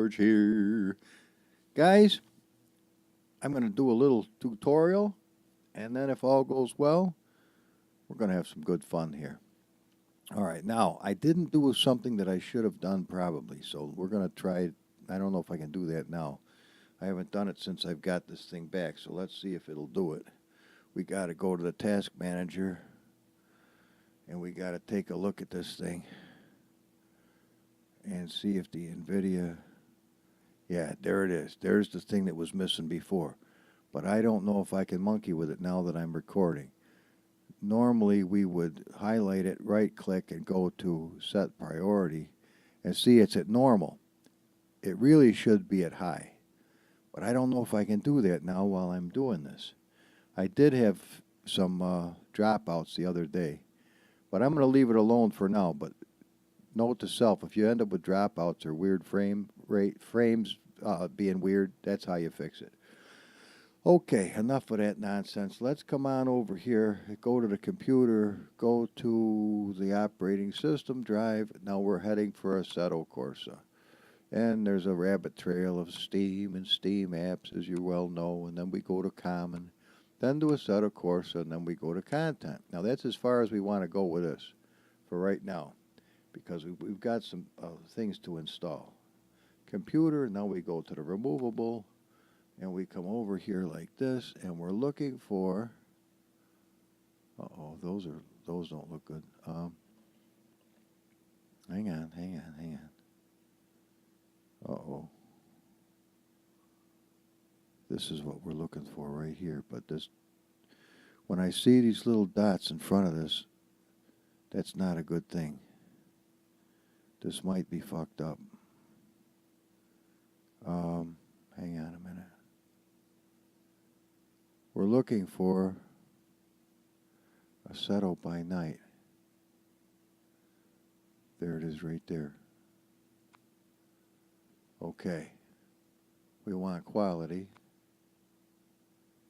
George here. Guys, I'm going to do a little tutorial, and then if all goes well, we're going to have some good fun here. All right, now, I didn't do something that I should have done probably, so we're going to try. I don't know if I can do that now. I haven't done it since I've got this thing back, so let's see if it'll do it. We got to go to the task manager, and we got to take a look at this thing and see if the NVIDIA, yeah, there it is. There's the thing that was missing before. But I don't know if I can monkey with it now that I'm recording. Normally we would highlight it, right click, and go to set priority and see it's at normal. It really should be at high. But I don't know if I can do that now while I'm doing this. I did have some dropouts the other day. But I'm going to leave it alone for now. But note to self, if you end up with dropouts or weird frames being weird, that's how you fix it. Okay, enough of that nonsense. Let's come on over here, go to the computer, go to the operating system drive. Now we're heading for Assetto Corsa. And there's a rabbit trail of Steam and Steam apps, as you well know. And then we go to Common, then to Assetto Corsa, and then we go to Content. Now that's as far as we want to go with this for right now, because we've got some things to install. Computer, now we go to the removable, and we come over here like this, and we're looking for, those don't look good. Hang on. This is what we're looking for right here, but this, when I see these little dots in front of this, that's not a good thing. This might be fucked up. Hang on a minute. We're looking for AssettoByNight. There it is right there. Okay. We want quality.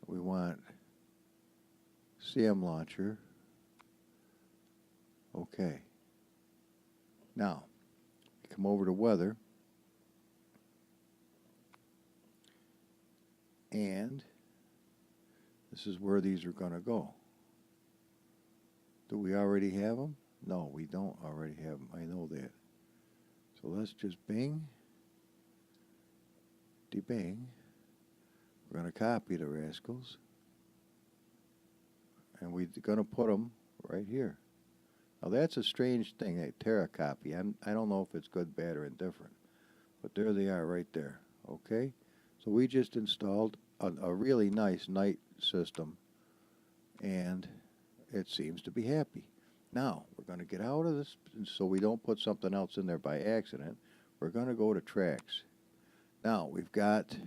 We want CM launcher. Okay. Now, come over to weather. And this is where these are going to go. Do we already have them? No, we don't already have them. I know that. So let's just bing. Bing. We're going to copy the rascals. And we're going to put them right here. Now that's a strange thing, that Terra copy. I don't know if it's good, bad, or indifferent. But there they are right there. Okay? So we just installed a really nice night system, and it seems to be happy. Now, we're going to get out of this so we don't put something else in there by accident. We're going to go to tracks. Now, we've got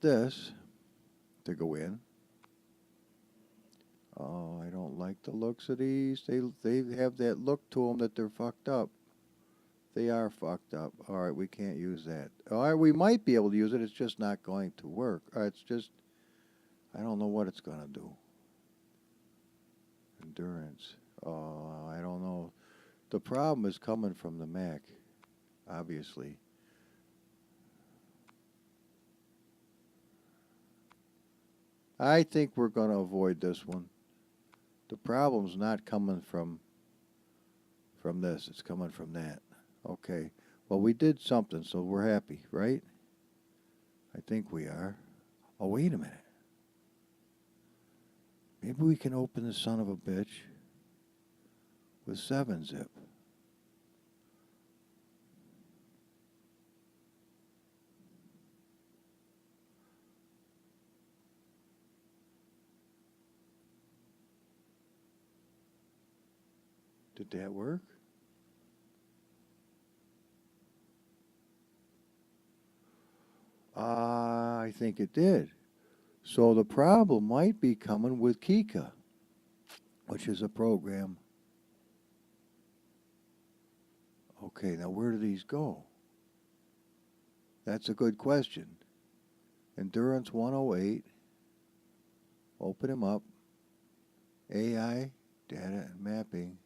this to go in. Oh, I don't like the looks of these. They have that look to them that they're fucked up. They are fucked up. All right, we can't use that. All right, we might be able to use it. It's just not going to work. All right, it's just, I don't know what it's going to do. Endurance. Oh, I don't know. The problem is coming from the Mac, obviously. I think we're going to avoid this one. The problem's not coming from this. It's coming from that. Okay. Well, we did something, so we're happy, right? I think we are. Oh, wait a minute. Maybe we can open the son of a bitch with 7-zip. Did that work? I think it did. So the problem might be coming with Kika, which is a program. Okay, now where do these go? That's a good question. Endurance 108. Open them up. AI, data and mapping.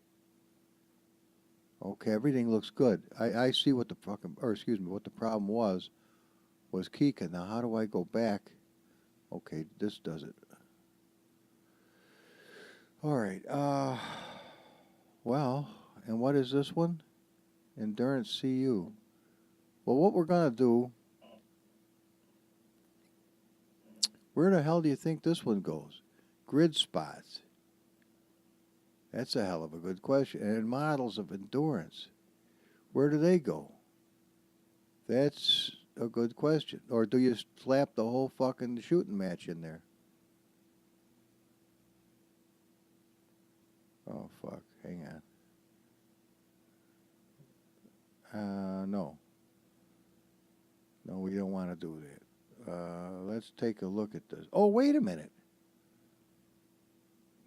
Okay, everything looks good. I see what the fucking, or excuse me, what the problem was Kika. Now, how do I go back? Okay, this does it. All right. Well, and what is this one? Endurance CU. Well, what we're going to do, where the hell do you think this one goes? Grid spots. That's a hell of a good question. And models of endurance. Where do they go? That's a good question. Or do you slap the whole fucking shooting match in there? Oh, fuck. Hang on. No. No, we don't want to do that. Let's take a look at this. Oh, wait a minute.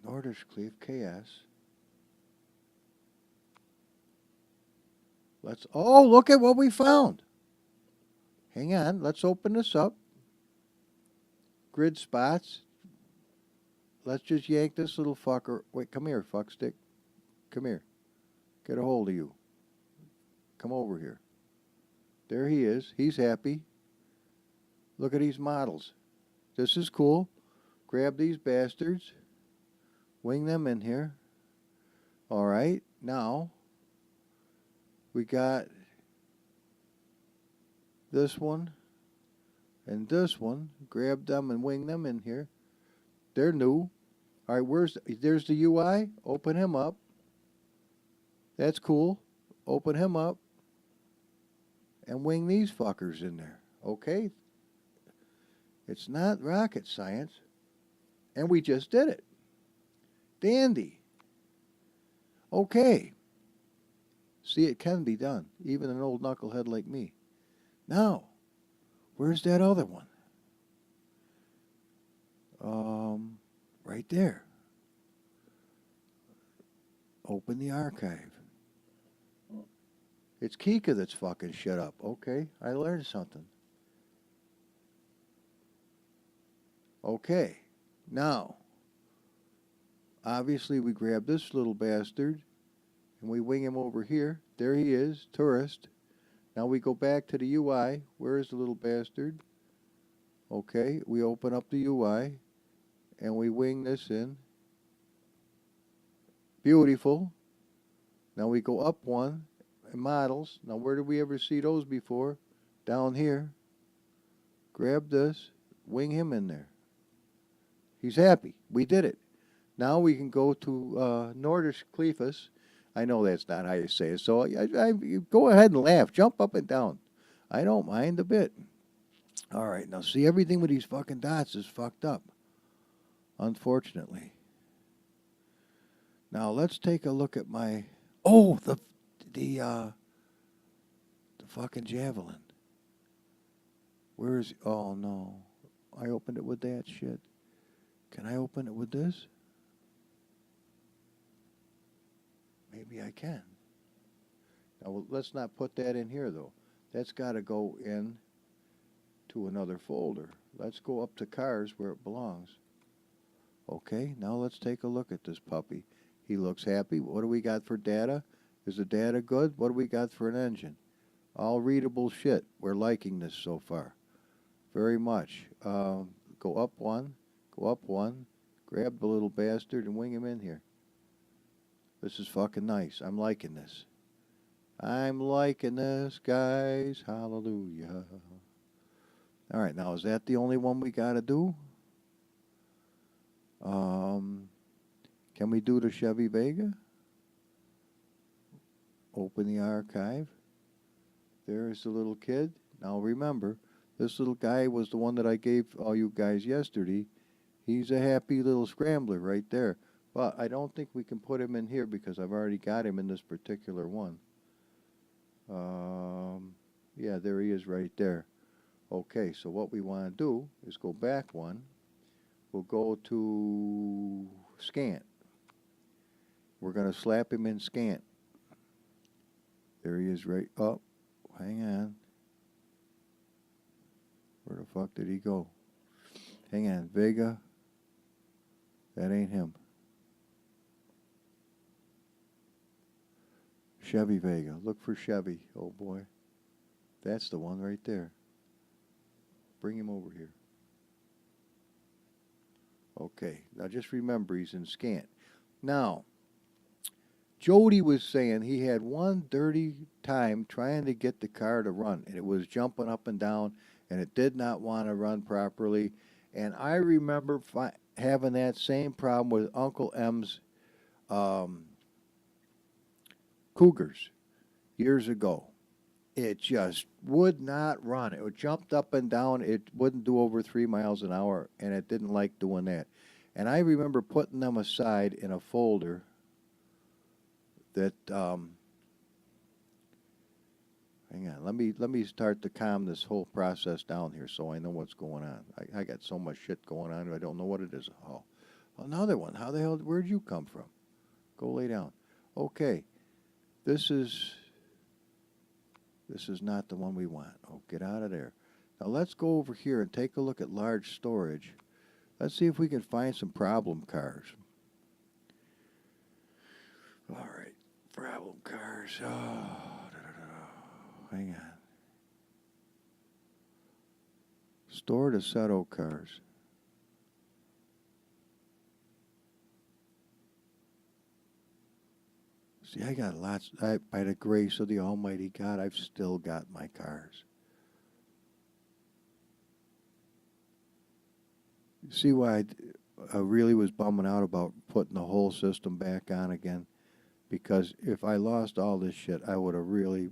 Norderskleef KS. Look at what we found. Hang on. Let's open this up. Grid spots. Let's just yank this little fucker. Wait, come here, fuckstick. Come here. Get a hold of you. Come over here. There he is. He's happy. Look at these models. This is cool. Grab these bastards. Wing them in here. All right. Now, we got this one and this one. Grab them and wing them in here. They're new. All right, there's the UI. Open him up. That's cool. Open him up. And wing these fuckers in there. Okay? It's not rocket science. And we just did it. Dandy. Okay. See, it can be done. Even an old knucklehead like me. Now, where's that other one? Right there. Open the archive. It's Kika that's fucking shit up. Okay, I learned something. Okay, now, obviously we grab this little bastard and we wing him over here. There he is, tourist. Now we go back to the UI. Where is the little bastard? Okay, we open up the UI and we wing this in. Beautiful. Now we go up one. Models. Now, where did we ever see those before? Down here. Grab this. Wing him in there. He's happy. We did it. Now we can go to Norderskleefus. I know that's not how you say it, so you go ahead and laugh. Jump up and down. I don't mind a bit. All right, now see, everything with these fucking dots is fucked up. Unfortunately. Now, let's take a look at my... Oh, the fucking javelin. Where is... Oh, no. I opened it with that shit. Can I open it with this? Maybe I can. Now, let's not put that in here, though. That's got to go in to another folder. Let's go up to cars where it belongs. Okay, now let's take a look at this puppy. He looks happy. What do we got for data? Is the data good? What do we got for an engine? All readable shit. We're liking this so far. Very much. Go up one. Go up one. Grab the little bastard and wing him in here. This is fucking nice. I'm liking this. I'm liking this, guys. Hallelujah. All right, now is that the only one we got to do? Can we do the Chevy Vega? Open the archive. There's the little kid. Now remember, this little guy was the one that I gave all you guys yesterday. He's a happy little scrambler right there. But I don't think we can put him in here because I've already got him in this particular one. Yeah, there he is right there. Okay, so what we want to do is go back one. We'll go to Scant. We're going to slap him in Scant. There he is right up. Oh, hang on. Where the fuck did he go? Hang on. Vega. That ain't him. Chevy Vega. Look for Chevy. Oh boy. That's the one right there. Bring him over here. Okay. Now just remember he's in scant. Now, Jody was saying he had one dirty time trying to get the car to run, and it was jumping up and down, and it did not want to run properly. And I remember having that same problem with Uncle M's um, Cougars years ago. It just would not run. It jumped up and down. It wouldn't do over 3 miles an hour, and it didn't like doing that. And I remember putting them aside in a folder that hang on, let me start to calm this whole process down here so I know what's going on. I got so much shit going on I don't know what it is. Oh, another one. How the hell, where'd you come from? Go lay down. Okay, this is not the one we want. Oh, get out of there. Now let's go over here and take a look at large storage. Let's see if we can find some problem cars. All right. Problem cars. Oh, hang on. Stored Assetto cars. See, I got lots. By the grace of the Almighty God, I've still got my cars. See why I really was bumming out about putting the whole system back on again? Because if I lost all this shit, I would have really...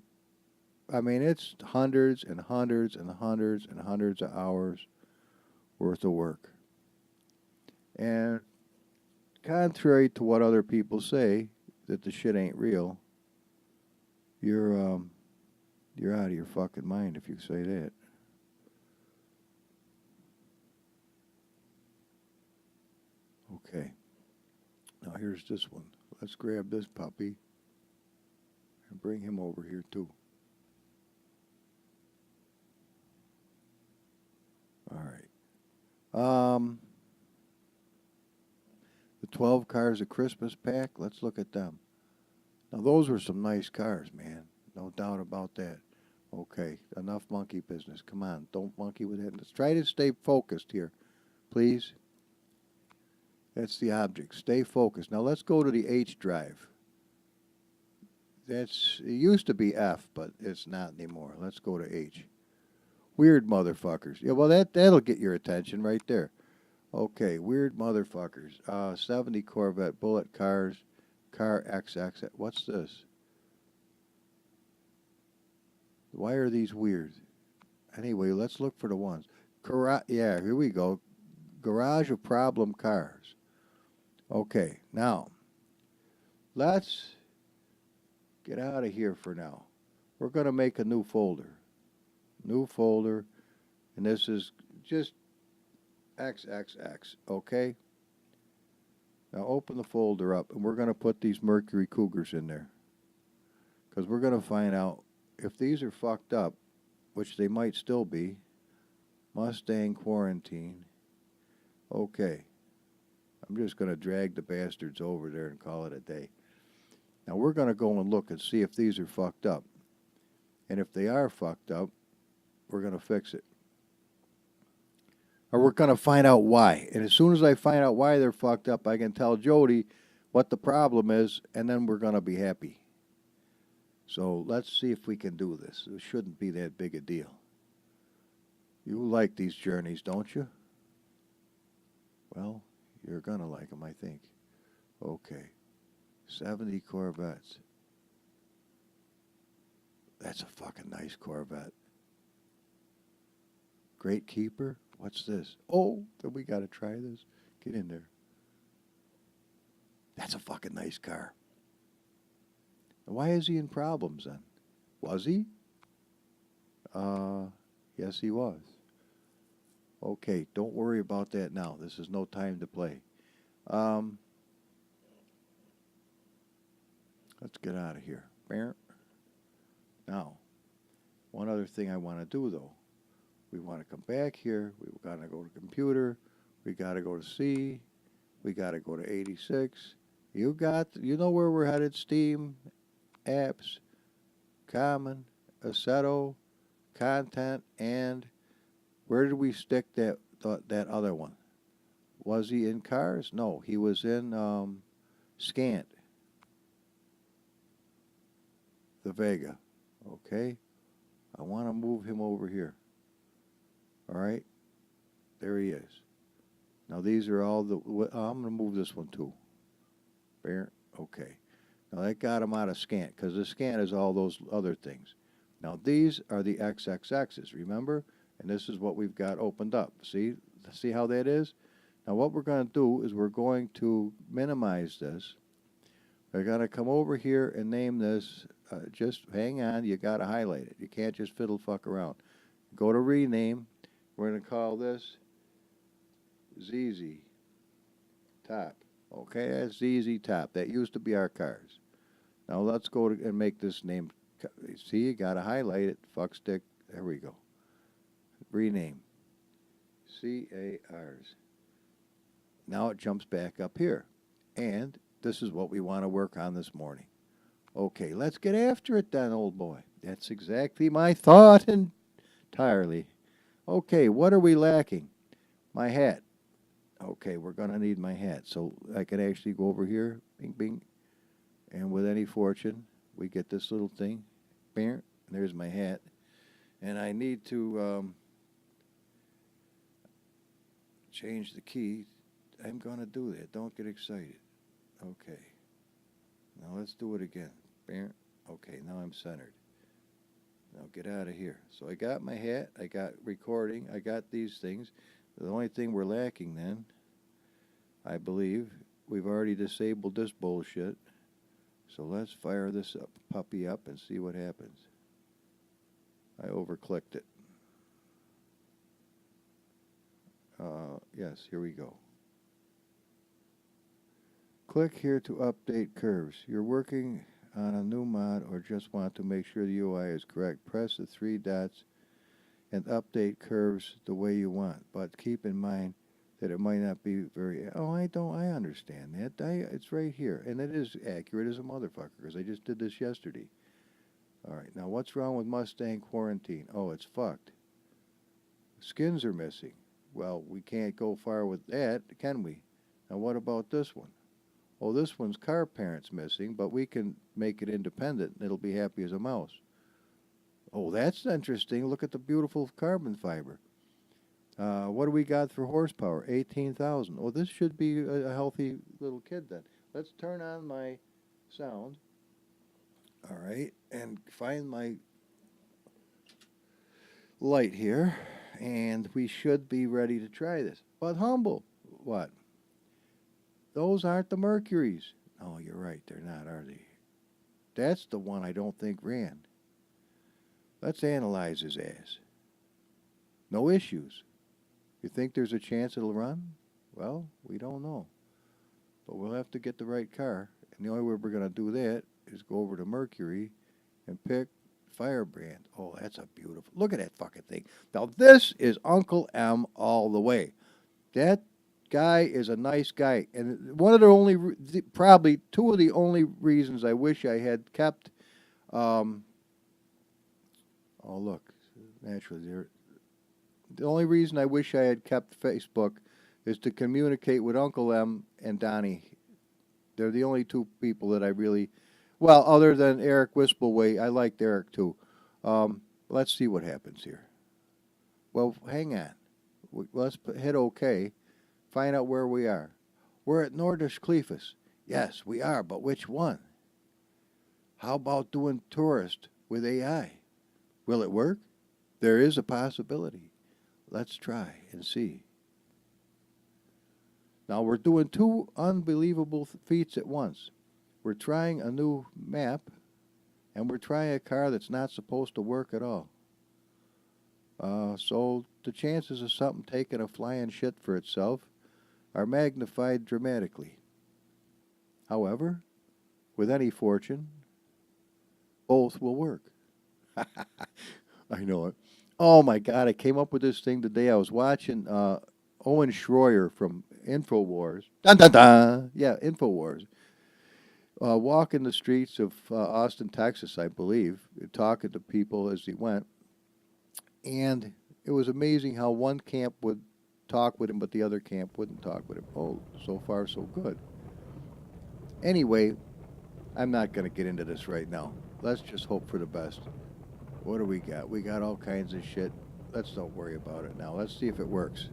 I mean, it's hundreds and hundreds and hundreds and hundreds of hours worth of work. And contrary to what other people say, that the shit ain't real, you're out of your fucking mind if you say that. Okay. Now here's this one. Let's grab this puppy and bring him over here too. All right. The 12 cars of Christmas pack, let's look at them. Now those were some nice cars, man. No doubt about that. Okay, enough monkey business. Come on, don't monkey with it. Let's try to stay focused here, please. That's the object. Stay focused. Now let's go to the H drive. It used to be F, but it's not anymore. Let's go to H. Weird motherfuckers. Yeah, well that'll get your attention right there. Okay, weird motherfuckers. 70 Corvette, bullet cars, car XX. What's this? Why are these weird? Anyway, let's look for the ones. Yeah, here we go. Garage of problem cars. Okay, now, let's get out of here for now. We're going to make a new folder. New folder, and this is just XXX, okay? Now open the folder up, and we're going to put these Mercury Cougars in there. Because we're going to find out if these are fucked up, which they might still be. Mustang Quarantine. Okay. I'm just going to drag the bastards over there and call it a day. Now we're going to go and look and see if these are fucked up. And if they are fucked up, we're going to fix it. Or we're going to find out why. And as soon as I find out why they're fucked up, I can tell Jody what the problem is, and then we're going to be happy. So let's see if we can do this. It shouldn't be that big a deal. You like these journeys, don't you? Well, you're going to like them, I think. Okay. 70 Corvettes. That's a fucking nice Corvette. Great Keeper. What's this? Oh, then we got to try this. Get in there. That's a fucking nice car. Why is he in problems then? Was he? Yes, he was. Okay, don't worry about that now. This is no time to play. Let's get out of here. Now, one other thing I want to do, though. We want to come back here. We've got to go to computer. We got to go to C. We got to go to 86. You know where we're headed, Steam. apps, common, Assetto, content, and where did we stick that other one? Was he in cars? No, he was in scant, the Vega. Okay, I want to move him over here. All right, there he is. Now these are all the. I'm going to move this one too. There. Okay. Now that got him out of scant because the scant is all those other things. Now these are the XXXs, remember? And this is what we've got opened up. See how that is? Now what we're going to do is we're going to minimize this. We're going to come over here and name this. Just hang on. You got to highlight it. You can't just fiddle fuck around. Go to rename. We're going to call this ZZ Top. Okay, that's ZZ Top. That used to be our cars. Now let's go and make this name. See, you got to highlight it. Fuck stick. There we go. Rename. CARs. Now it jumps back up here. And this is what we want to work on this morning. Okay, let's get after it then, old boy. That's exactly my thought entirely. Okay, what are we lacking? My hat. Okay, we're going to need my hat. So I can actually go over here, bing, bing, and with any fortune, we get this little thing. Bing, there's my hat. And I need to change the key. I'm going to do that. Don't get excited. Okay. Now let's do it again. Bing. Okay, now I'm centered. Now get out of here. So I got my hat. I got recording. I got these things. The only thing we're lacking then, I believe, we've already disabled this bullshit. So let's fire this puppy up and see what happens. I overclicked it. Yes, here we go. Click here to update curves. You're working on a new mod or just want to make sure the UI is correct. Press the 3 dots and update curves the way you want. But keep in mind that it might not be very... I understand that. It's right here. And it is accurate as a motherfucker because I just did this yesterday. All right, now what's wrong with Mustang Quarantine? Oh, it's fucked. Skins are missing. Well, we can't go far with that, can we? Now what about this one? Oh, this one's car parents missing, but we can make it independent and it'll be happy as a mouse. Oh, that's interesting. Look at the beautiful carbon fiber. What do we got for horsepower? 18,000. Oh, this should be a healthy little kid then. Let's turn on my sound. All right, and find my light here, and we should be ready to try this. But humble, what? Those aren't the Mercuries. Oh, you're right, they're not, are they? That's the one I don't think ran. Let's analyze his ass. No issues. You think there's a chance it'll run? Well, we don't know. But we'll have to get the right car. And the only way we're going to do that is go over to Mercury and pick Firebrand. Oh, that's a beautiful... Look at that fucking thing. Now, this is Uncle M all the way. That guy is a nice guy. And one of the only... Probably two of the only reasons I wish I had kept... oh, look. Naturally, there... The only reason I wish I had kept Facebook is to communicate with Uncle M and Donnie. They're the only two people that I really... Well, other than Eric Wispelway, I liked Eric too. Let's see what happens here. Well, hang on. Let's hit OK. Find out where we are. We're at Nordisch Cleefus. Yes, we are, but which one? How about doing tourist with AI? Will it work? There is a possibility. Let's try and see. Now we're doing two unbelievable feats at once. We're trying a new map, and we're trying a car that's not supposed to work at all. So the chances of something taking a flying shit for itself are magnified dramatically. However, with any fortune, both will work. I know it. Oh my God, I came up with this thing today. I was watching Owen Schroyer from InfoWars. Dun, dun, dun. Yeah, InfoWars. walking the streets of Austin, Texas, I believe, talking to people as he went. And it was amazing how one camp would talk with him, but the other camp wouldn't talk with him. Oh, so far so good. Anyway, I'm not going to get into this right now. Let's just hope for the best. What do we got? We got all kinds of shit. Let's don't worry about it now. Let's see if it works.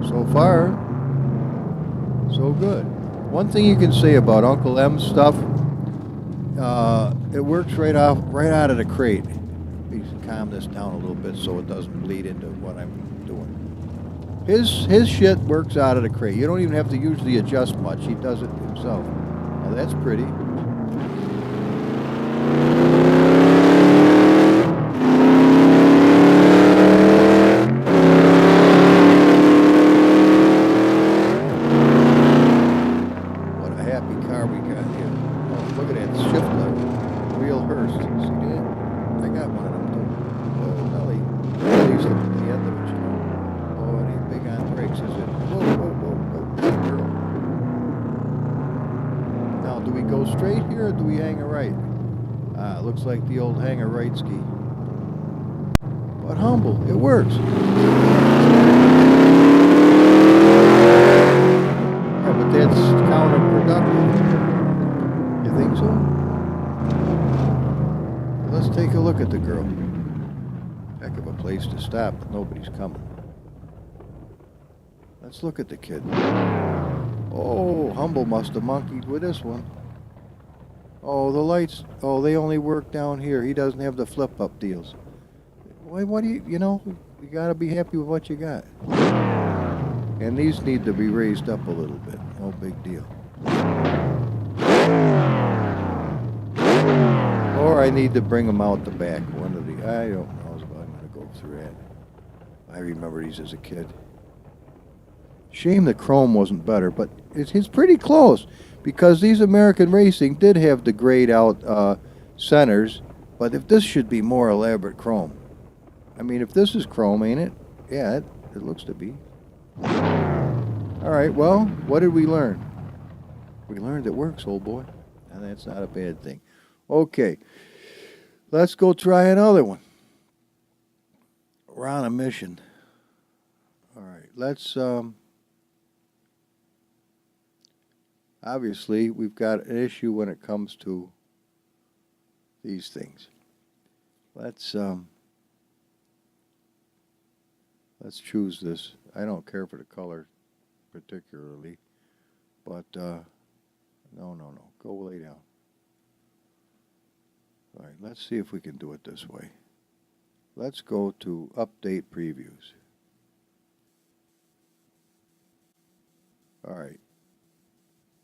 So far, so good. One thing you can say about Uncle M's stuff, it works right out of the crate. Please calm this down a little bit so it doesn't bleed into what I'm doing. His shit works out of the crate. You don't even have to usually adjust much. He does it himself. Now that's pretty. What a happy car we got here. Oh, look at that shift lever. Real Hearst. See that? I got one of them too. Oh, Nelly. Nelly's up at the end of it, you know. Oh, it ain't big on brakes, is it? Whoa, whoa, whoa, whoa. Good girl. Now, do we go straight here or do we hang a right? Ah, looks like the old hang a right ski. But humble, it works. Yeah, but that's counterproductive. You think so? Let's take a look at the girl. Heck of a place to stop, but nobody's coming. Let's look at the kid. Oh, Humble must have monkeyed with this one. Oh, the lights. Oh, they only work down here. He doesn't have the flip-up deals. Why? What do you know, you got to be happy with what you got. And these need to be raised up a little bit. No big deal. Or I need to bring them out the back. One of the, I don't know if I'm going to go through that. I remember these as a kid. Shame the chrome wasn't better, but it's pretty close because these American Racing did have the grayed out centers, but if this should be more elaborate chrome. I mean, if this is chrome, ain't it? Yeah, it looks to be. All right, well, what did we learn? We learned it works, old boy, and that's not a bad thing. Okay, let's go try another one. We're on a mission. All right, let's, obviously, we've got an issue when it comes to these things. Let's choose this. I don't care for the color particularly, but no. Go lay down. All right, let's see if we can do it this way. Let's go to update previews. All right.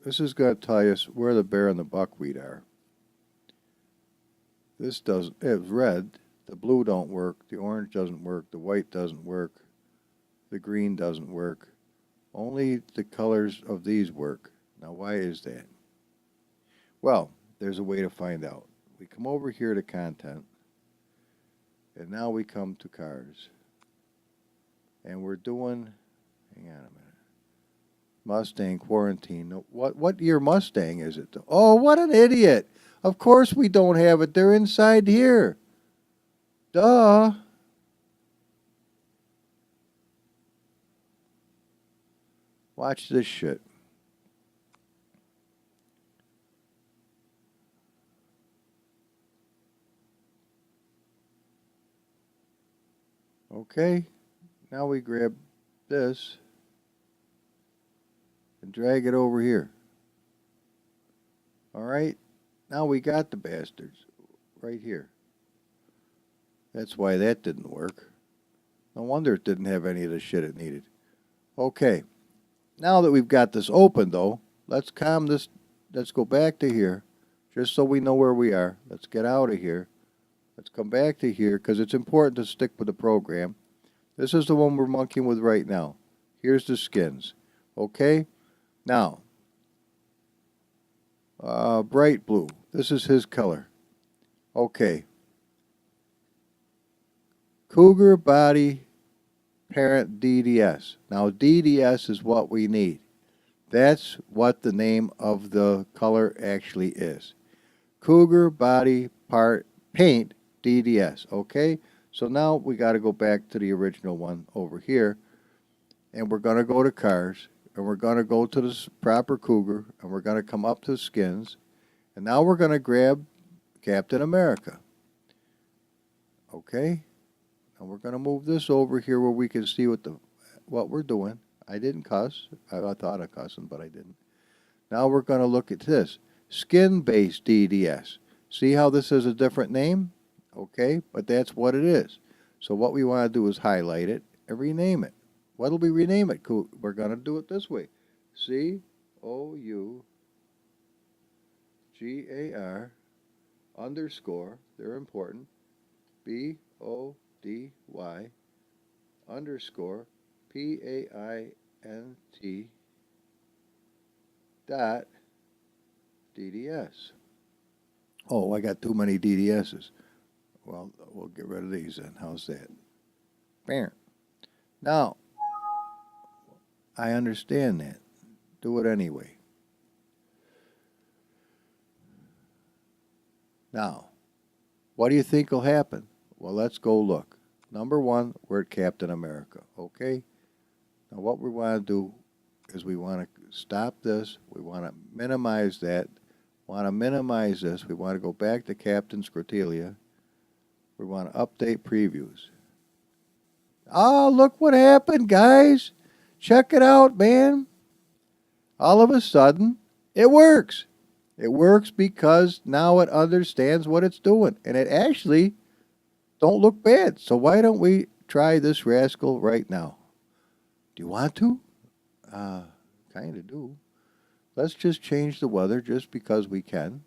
This is going to tell us where the bear and the buckwheat are. This doesn't, it's red. The blue don't work. The orange doesn't work. The white doesn't work. The green doesn't work. Only the colors of these work. Now, why is that? Well, there's a way to find out. We come over here to content, and now we come to cars. And we're doing, hang on a minute, Mustang quarantine. What year Mustang is it? Oh, what an idiot. Of course we don't have it. They're inside here. Duh. Watch this shit. Okay, now we grab this and drag it over here. All right, now we got the bastards right here. That's why that didn't work. No wonder it didn't have any of the shit it needed. Okay, now that we've got this open though, let's calm this. Let's go back to here, just so we know where we are. Let's get out of here. Let's come back to here because it's important to stick with the program. This is the one we're monkeying with right now. Here's the skins. Okay? Now, bright blue. This is his color. Okay. Cougar body parent DDS. Now DDS is what we need. That's what the name of the color actually is. Cougar Body Part Paint DDS. Okay? So now we got to go back to the original one over here. And we're going to go to cars. And we're going to go to the proper Cougar. And we're going to come up to skins. And now we're going to grab Captain America. Okay? And we're going to move this over here where we can see what we're doing. I didn't cuss. I thought of cussing, but I didn't. Now we're going to look at this. Skin-based DDS. See how this is a different name? Okay, but that's what it is. So what we want to do is highlight it and rename it. What'll we rename it? We're going to do it this way. COUGAR underscore, they're important, BODY underscore PAINT dot DDS. Oh, I got too many DDSs. Well, we'll get rid of these then. How's that? Bam. Now, I understand that. Do it anyway. Now, what do you think will happen? Well, let's go look. Number one, we're at Captain America, okay? Now, what we want to do is we want to stop this. We want to minimize that. Want to minimize this. We want to go back to Captain Scrotelia. We want to update previews. Oh, look what happened, guys. Check it out, man. All of a sudden, it works. It works because now it understands what it's doing. And it actually don't look bad. So why don't we try this rascal right now? Do you want to? Kind of do. Let's just change the weather just because we can.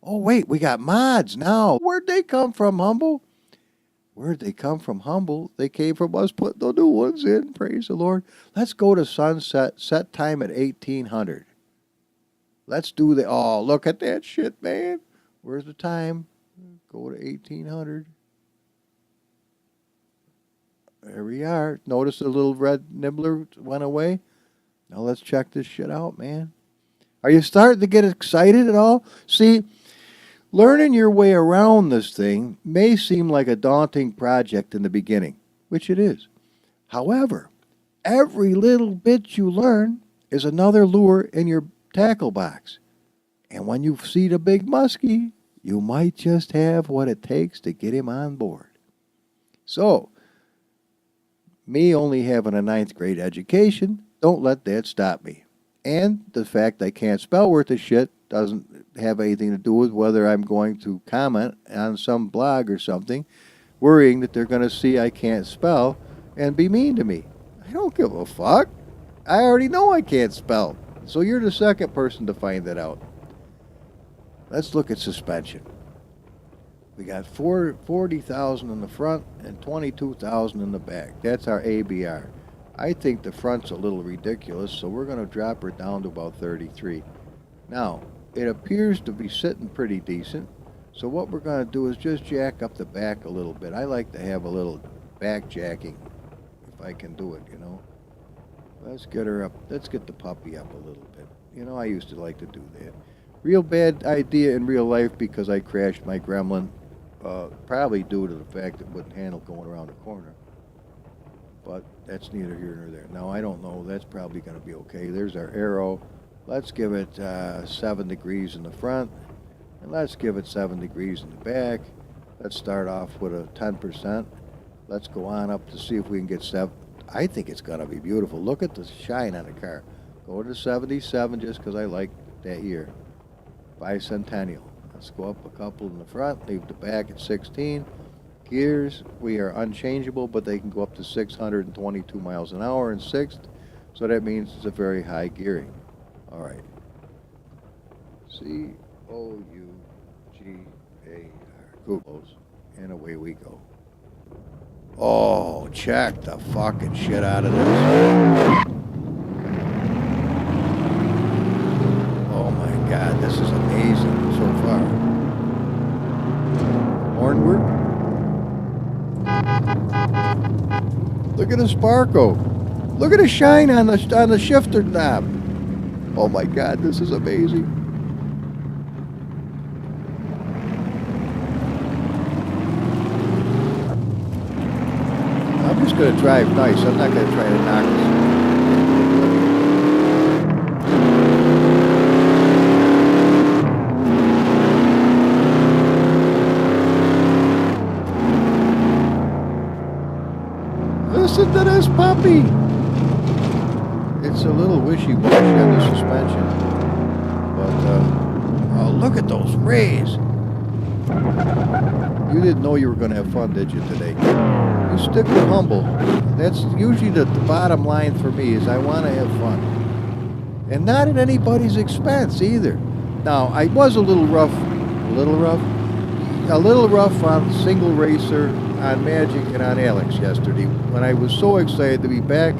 Oh, wait, we got mods now. Where'd they come from, Humble? Where'd they come from, Humble? They came from us putting the new ones in. Praise the Lord. Let's go to sunset. Set time at 1800. Let's do the... Oh, look at that shit, man. Where's the time? Go to 1800. There we are. Notice the little red nibbler went away? Now let's check this shit out, man. Are you starting to get excited at all? See, learning your way around this thing may seem like a daunting project in the beginning, which it is. However, every little bit you learn is another lure in your tackle box. And when you see the big muskie, you might just have what it takes to get him on board. So, me only having a 9th grade education, don't let that stop me. And the fact I can't spell worth of shit doesn't have anything to do with whether I'm going to comment on some blog or something, worrying that they're going to see I can't spell and be mean to me. I don't give a fuck. I already know I can't spell. So you're the second person to find that out. Let's look at suspension. We got 40,000 in the front and 22,000 in the back. That's our ABR. I think the front's a little ridiculous, so we're going to drop her down to about 33. Now, it appears to be sitting pretty decent, so what we're going to do is just jack up the back a little bit. I like to have a little back jacking, if I can do it, you know. Let's get her up. Let's get the puppy up a little bit. You know, I used to like to do that. Real bad idea in real life because I crashed my Gremlin, probably due to the fact it wouldn't handle going around the corner. But that's neither here nor there. Now, I don't know. That's probably going to be okay. There's our arrow. Let's give it 7 degrees in the front. And let's give it 7 degrees in the back. Let's start off with a 10%. Let's go on up to see if we can get 7. I think it's going to be beautiful. Look at the shine on the car. Go to 77 just because I like that year. Bicentennial. Let's go up a couple in the front. Leave the back at 16. Gears, we are unchangeable, but they can go up to 622 miles an hour in 6th, so that means it's a very high gearing. All right. COUGAR. Googles, and away we go. Oh, check the fucking shit out of this. Oh my God, this is amazing so far. Horn work. Look at the sparkle. Look at the shine on the shifter knob. Oh my God, this is amazing. I'm just going to drive nice. I'm not going to try to knock this. Listen to this puppy. It's a little wishy-washy on the suspension. But, oh, look at those rays. You didn't know you were going to have fun, did you, today? You stick with humble. That's usually the bottom line for me, is I want to have fun. And not at anybody's expense, either. Now, I was a little rough on single racer, on Magic, and on Alex yesterday, when I was so excited to be back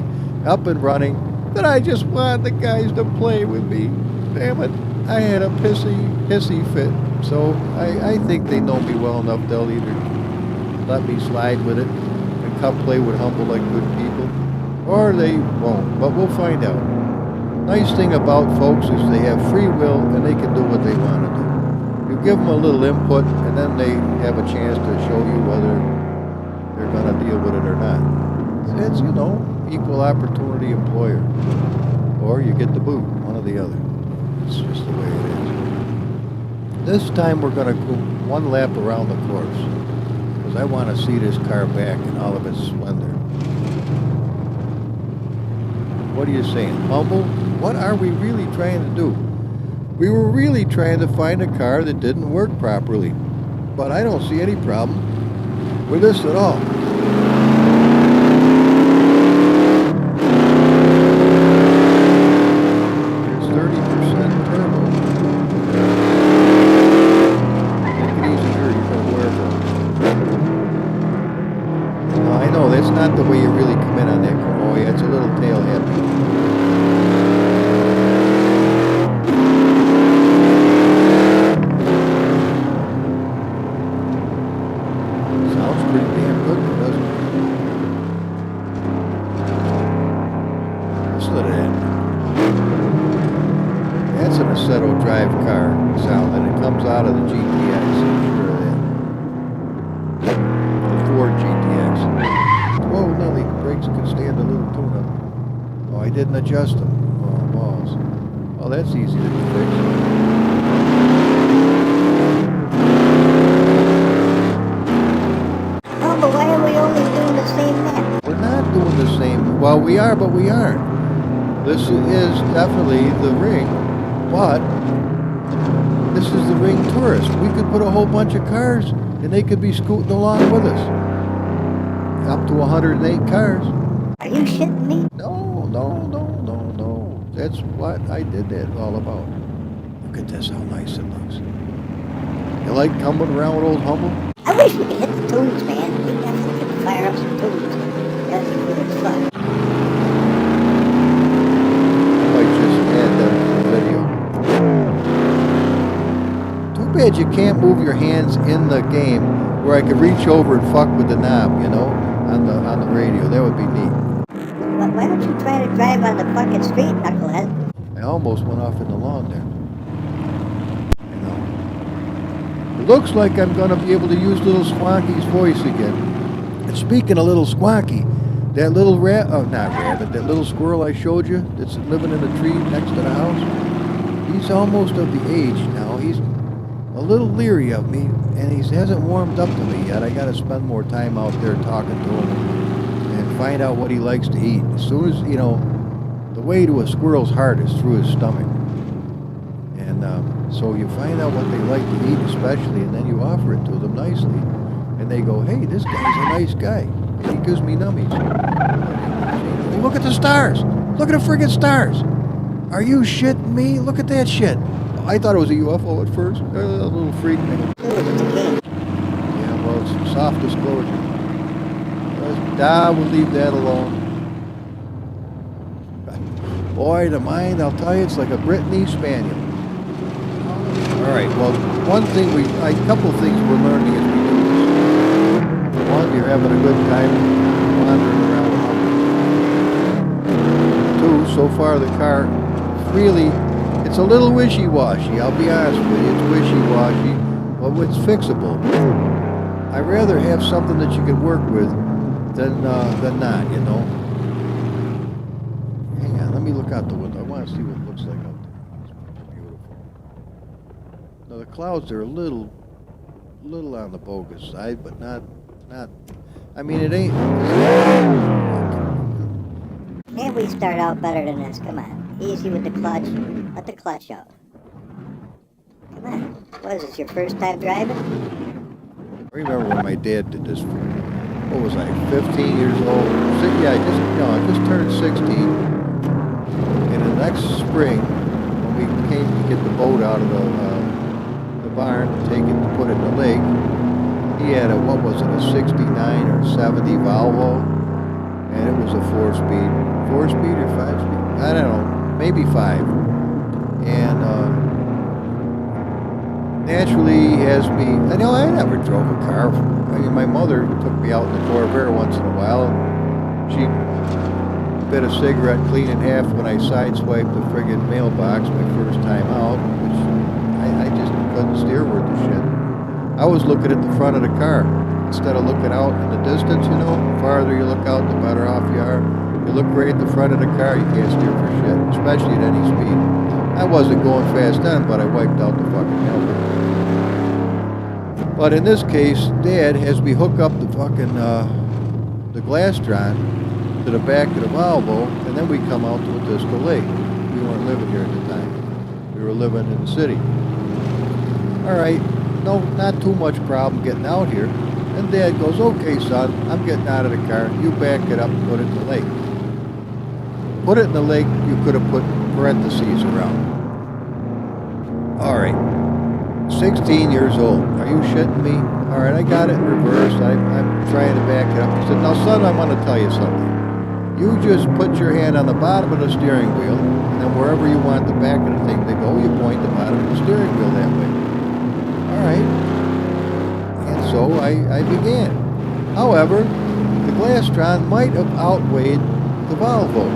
up and running that I just wanted the guys to play with me. Damn it. I had a pissy fit. So I think they know me well enough they'll either let me slide with it and come play with Humble like good people, or they won't, but we'll find out. Nice thing about folks is they have free will and they can do what they want to do. You give them a little input and then they have a chance to show you whether they're going to deal with it or not. It's, you know, equal opportunity employer, or you get the boot, one or the other. It's just the way it is. This time we're going to go one lap around the course, because I want to see this car back in all of its splendor. What are you saying, Humble? What are we really trying to do? We were really trying to find a car that didn't work properly, but I don't see any problem with this at all. It's 30% turbo. I know, that's not the way you really come in on that car. Oh yeah, it's a little tail happy. Sounds pretty damn good, doesn't it? Listen to that. That's an Assetto drive car sound, and it comes out of the GTX. I'm sure of that. The Ford GTX. Whoa, no, the brakes could stand a little tune-up. Oh, I didn't adjust them. Oh, balls. Oh, that's easy to fix. Oh, but why are we only doing the same map? We're not doing the same. Well, we are, but we aren't. This is definitely the ring, but this is the ring tourist. We could put a whole bunch of cars, and they could be scooting along with us. Up to 108 cars. Are you shitting me? No. That's what I did that all about. Look at this, how nice it looks. You like coming around with old Humble? I wish we could hit the tunes, man. We definitely could fire up some tunes. That'd be really fun. I might just add that to the video. Too bad you can't move your hands in the game where I could reach over and fuck with the knob, you know, on the radio. That would be neat. Well, why don't you try to drive on the fucking street, knucklehead? I almost went off in the lawn there. I know. It looks like I'm going to be able to use little Squonky's voice again. And speaking of little Squonky, that little that little squirrel I showed you that's living in a tree next to the house, he's almost of the age now. He's a little leery of me, and he hasn't warmed up to me yet. I got to spend more time out there talking to him and find out what he likes to eat. As soon as, you know, the way to a squirrel's heart is through his stomach. And so you find out what they like to eat especially, and then you offer it to them nicely. And they go, hey, this guy's a nice guy. And he gives me nummies. Hey, look at the stars. Look at the friggin' stars. Are you shitting me? Look at that shit. I thought it was a UFO at first. A little freak. Yeah, well, it's soft disclosure. We'll leave that alone. Boy, the mind, I'll tell you, it's like a Brittany Spaniel. All right, well, a couple of things we're learning as we do this. One, you're having a good time. wandering around with Humble. 2, so far the car really, it's a little wishy-washy, I'll be honest with you. It's wishy-washy, but it's fixable. I'd rather have something that you can work with than not, you know. Hang on, let me look out the window. I want to see what it looks like out there. It's beautiful. Now the clouds are a little on the bogus side, but not. I mean, it ain't. Can't we start out better than this? Come on. Easy with the clutch. Let the clutch out. Come on. What is this, your first time driving? I remember when my dad did this. What was I, 15 years old? Yeah, I just turned 16. And the next spring, when we came to get the boat out of the barn, take it to put it in the lake, he had a, what was it, a 69 or 70 Volvo, and it was a 4-speed or 5-speed, I don't know, maybe 5. And naturally, as me, I never drove a car. I mean, my mother took me out in the Corvair once in a while, and she bit a cigarette clean in half when I sideswiped the friggin' mailbox my first time out, which I just couldn't steer worth the shit. I was looking at the front of the car instead of looking out in the distance, you know. The farther you look out, the better off you are. You look right at the front of the car, you can't steer for shit, especially at any speed. I wasn't going fast then, but I wiped out the fucking helmet. But in this case, Dad has me hook up the fucking, the Glastron to the back of the Volvo, and then we come out to Disco Lake. We weren't living here at the time. We were living in the city. Alright, no, not too much problem getting out here. And Dad goes, okay son, I'm getting out of the car, you back it up and put it in the lake. Put it in the lake, you could have put parentheses around. Alright, 16 years old, are you shitting me? Alright, I got it in reverse, I'm trying to back it up. He said, now son, I want to tell you something. You just put your hand on the bottom of the steering wheel, and then wherever you want the back of the thing to go, you point the bottom of the steering wheel that way. Alright. And so I began. However, the Glastron might have outweighed the Volvo.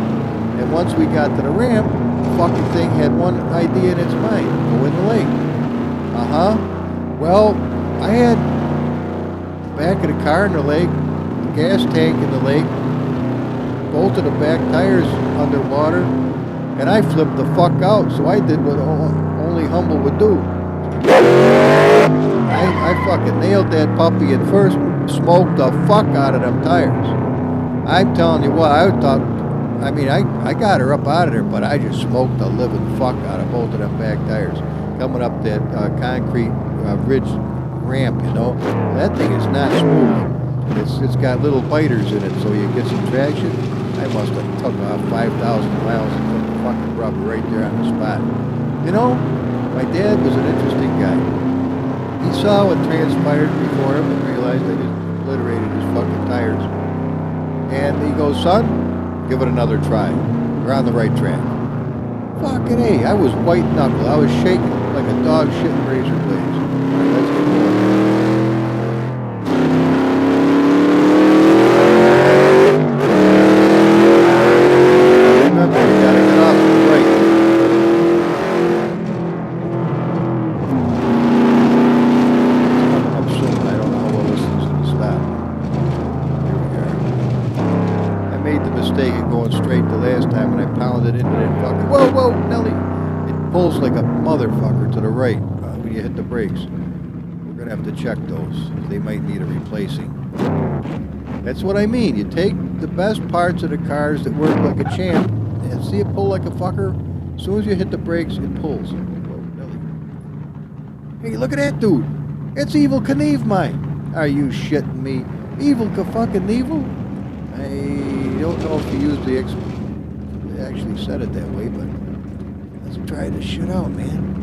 And once we got to the ramp, the fucking thing had one idea in its mind, go in the lake. Well, I had the back of the car in the lake, the gas tank in the lake, both of the back tires underwater, and I flipped the fuck out, so I did what only Humble would do. I fucking nailed that puppy at first, smoked the fuck out of them tires. I'm telling you what, I got her up out of there, but I just smoked the living fuck out of both of them back tires. Coming up that concrete ridge ramp, you know, that thing is not smooth. It's got little biters in it, so you get some traction. I must have took off 5,000 miles and put the fucking rubber right there on the spot. You know, my dad was an interesting guy. He saw what transpired before him and realized I just obliterated his fucking tires. And he goes, son, give it another try. We're on the right track. Fucking A, I was white knuckle. I was shaking like a dog shitting razor blades. All right, let's get going. Remember, you gotta get off the brake. Coming up soon. I don't know how well this is gonna stop. Here we are. I made the mistake of going straight the last time and I pounded into that fucking, whoa, Nelly. It pulls like a motherfucker to the right when you hit the brakes. We're gonna have to check those. They might need a replacing. That's what I mean. You take the best parts of the cars that work like a champ and see it pull like a fucker. As soon as you hit the brakes, it pulls. Whoa, Nelly. Hey, look at that dude. It's Evil Knievel mine. Are you shitting me? Evil fucking Knievel? I don't know if you used the they actually said it that way, but let's try this shit out, man.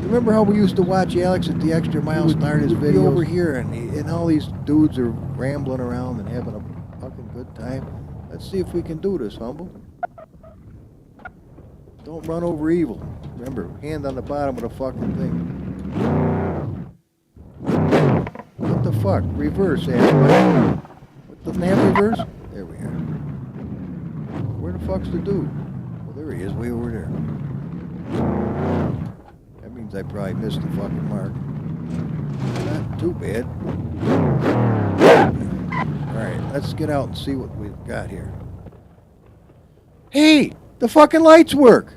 Remember how we used to watch Alex at the Extra Mile start his video over here, and all these dudes are rambling around and having a fucking good time? Let's see if we can do this, Humble. Don't run over Evil. Remember, hand on the bottom of the fucking thing. What the fuck? Reverse, asshole. Doesn't have reverse? fuck's the dude? Well, there he is, way over there. That means I probably missed the fucking mark. Not too bad. Alright, let's get out and see what we've got here. Hey! The fucking lights work!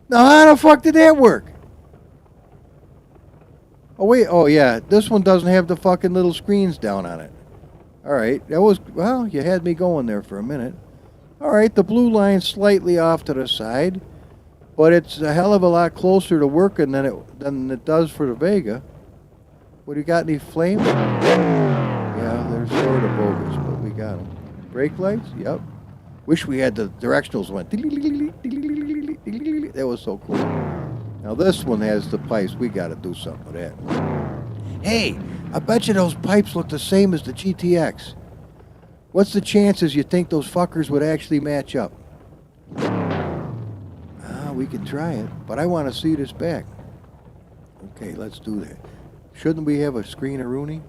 Now how the fuck did that work? Oh wait, oh yeah, this one doesn't have the fucking little screens down on it. Alright, that was, well, you had me going there for a minute. Alright, the blue line's slightly off to the side, but it's a hell of a lot closer to working than it does for the Vega. What, you got any flames? Yeah, they're sort of bogus, but we got them. Brake lights? Yep. Wish we had the directionals went. That was so cool. Now this one has the pipes. We got to do something with that. Hey, I bet you those pipes look the same as the GTX. What's the chances you think those fuckers would actually match up? We can try it, but I want to see this back. Okay, let's do that. Shouldn't we have a screen of Rooney?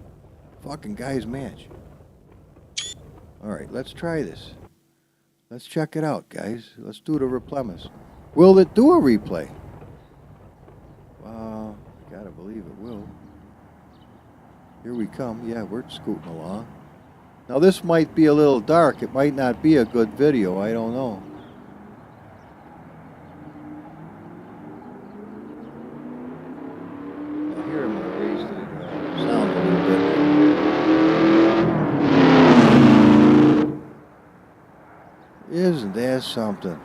Fucking guys match. Alright, let's try this. Let's check it out, guys. Let's do the replemis. Will it do a replay? Gotta believe it will. Here we come. Yeah, we're scooting along. Now this might be a little dark. It might not be a good video. I don't know. Now here I'm going to raise the sound a little bit. Isn't that something?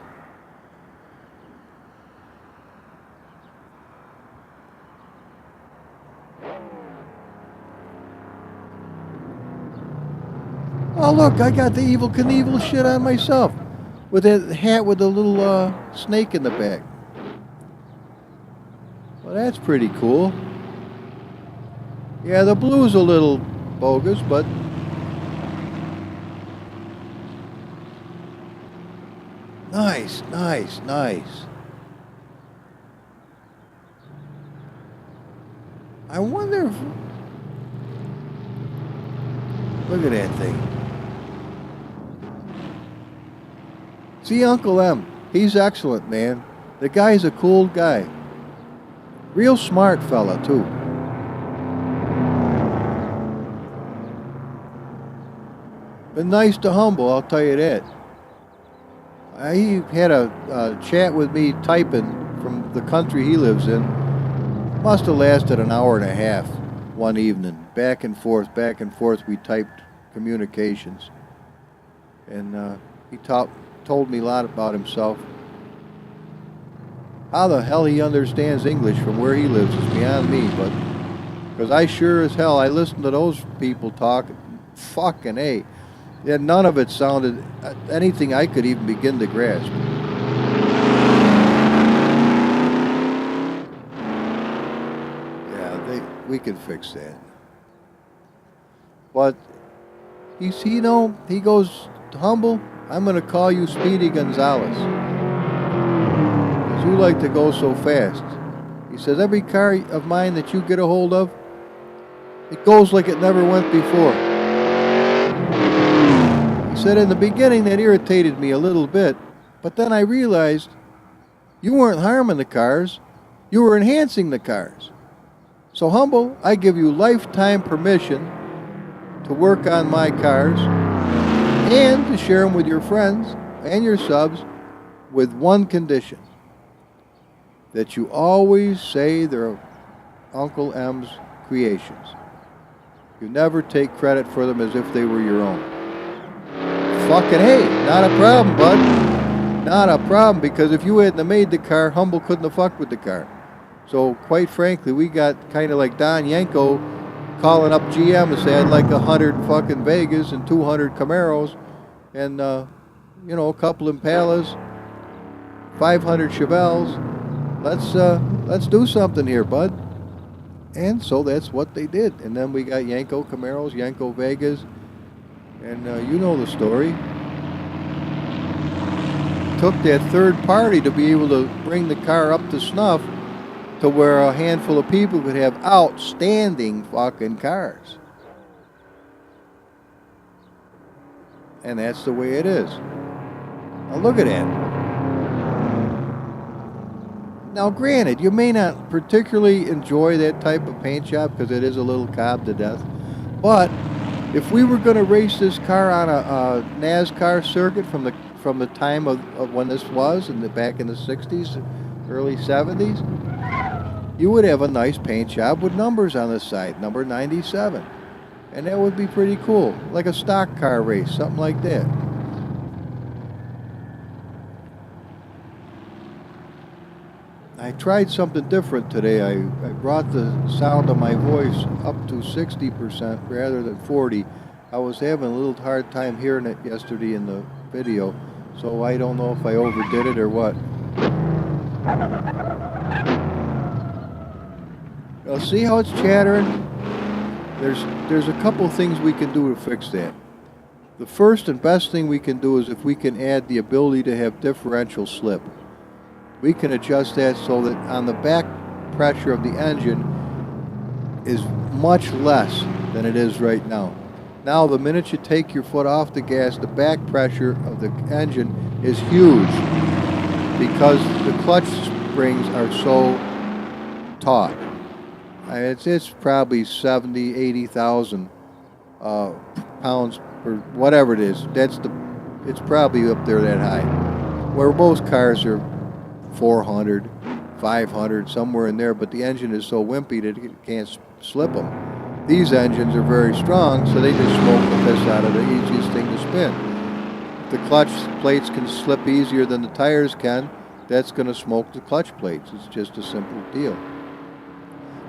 Oh look, I got the Evel Knievel shit on myself. With that hat with the little snake in the back. Well, that's pretty cool. Yeah, the blue's a little bogus, but... Nice, nice, nice. I wonder if... Look at that thing. See Uncle M. He's excellent, man. The guy's a cool guy. Real smart fella, too. Been nice to Humble, I'll tell you that. He had a chat with me typing from the country he lives in. Must have lasted an hour and a half one evening. Back and forth, we typed communications. And he told me a lot about himself. How the hell he understands English from where he lives is beyond me, but because I sure as hell, I listen to those people talk, fucking A. Yeah, none of it sounded anything I could even begin to grasp. Yeah, we can fix that. But he goes, Humble, I'm going to call you Speedy Gonzales. Because you like to go so fast. He says, every car of mine that you get a hold of, it goes like it never went before. He said, in the beginning that irritated me a little bit, but then I realized you weren't harming the cars, you were enhancing the cars. So Humble, I give you lifetime permission to work on my cars and to share them with your friends and your subs with one condition. That you always say they're Uncle M's creations. You never take credit for them as if they were your own. Fucking hey, not a problem, bud. Not a problem, because if you hadn't made the car, Humble couldn't have fucked with the car. So quite frankly, we got kind of like Don Yanko calling up GM and say, I'd like 100 fucking Vegas and 200 Camaros and, a couple Impalas, 500 Chevelles. Let's do something here, bud. And so that's what they did. And then we got Yanko Camaros, Yanko Vegas, and you know the story. Took that third party to be able to bring the car up to snuff to where a handful of people could have outstanding fucking cars. And that's the way it is. Now look at that. Now granted, you may not particularly enjoy that type of paint job because it is a little cob to death. But if we were going to race this car on a NASCAR circuit from the time of when this was, back in the 60s, early 70s, you would have a nice paint job with numbers on the side, number 97. And that would be pretty cool, like a stock car race, something like that. I tried something different today. I brought the sound of my voice up to 60% rather than 40. I was having a little hard time hearing it yesterday in the video, so I don't know if I overdid it or what. Now see how it's chattering? There's a couple things we can do to fix that. The first and best thing we can do is if we can add the ability to have differential slip. We can adjust that so that on the back pressure of the engine is much less than it is right now. Now the minute you take your foot off the gas, the back pressure of the engine is huge because the clutch springs are so taut. It's probably 70, 80,000 pounds or whatever it is. It's probably up there that high. Where most cars are 400, 500, somewhere in there, but the engine is so wimpy that it can't slip them. These engines are very strong, so they just smoke the piss out of the easiest thing to spin. If the clutch plates can slip easier than the tires can, that's going to smoke the clutch plates. It's just a simple deal.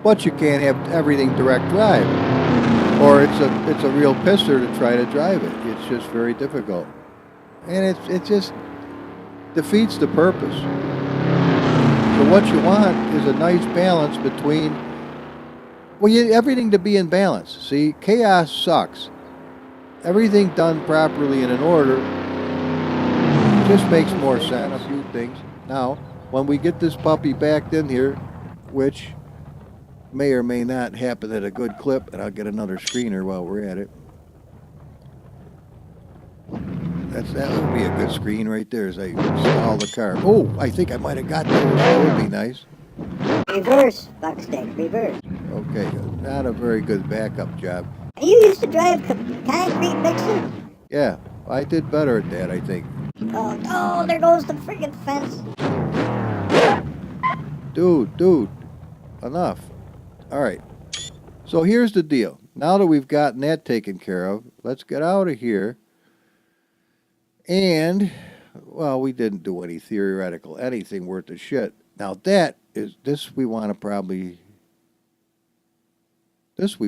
But you can't have everything direct drive, or it's a real pisser to try to drive it. It's just very difficult, and it just defeats the purpose. So what you want is a nice balance between, everything to be in balance. See, chaos sucks. Everything done properly and in order just makes more sense. A few things. Now, when we get this puppy backed in here, which may or may not happen at a good clip, and I'll get another screener while we're at it. That would be a good screen right there as I stall the car. Oh, I think I might have got that. That would be nice. Reverse, Buckstick, reverse. Okay, not a very good backup job. You used to drive concrete mixer? Yeah, I did better at that, I think. Oh, there goes the friggin' fence. Dude, enough. All right, so here's the deal. Now that we've gotten that taken care of, let's get out of here. And, well, we didn't do any theoretical, anything worth a shit. Now we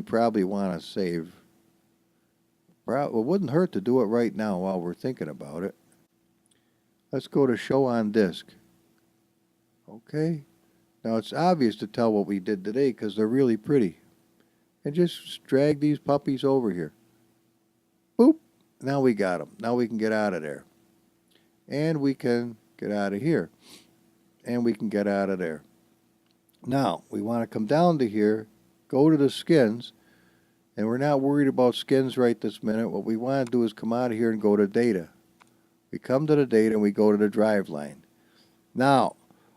probably want to save. It wouldn't hurt to do it right now while we're thinking about it. Let's go to show on disk. Okay. Now it's obvious to tell what we did today because they're really pretty. And just drag these puppies over here. Boop. Now we got them. Now we can get out of there. And we can get out of here. And we can get out of there. Now, we want to come down to here, go to the skins, and we're not worried about skins right this minute. What we want to do is come out of here and go to data. We come to the data and we go to the drive line. Now,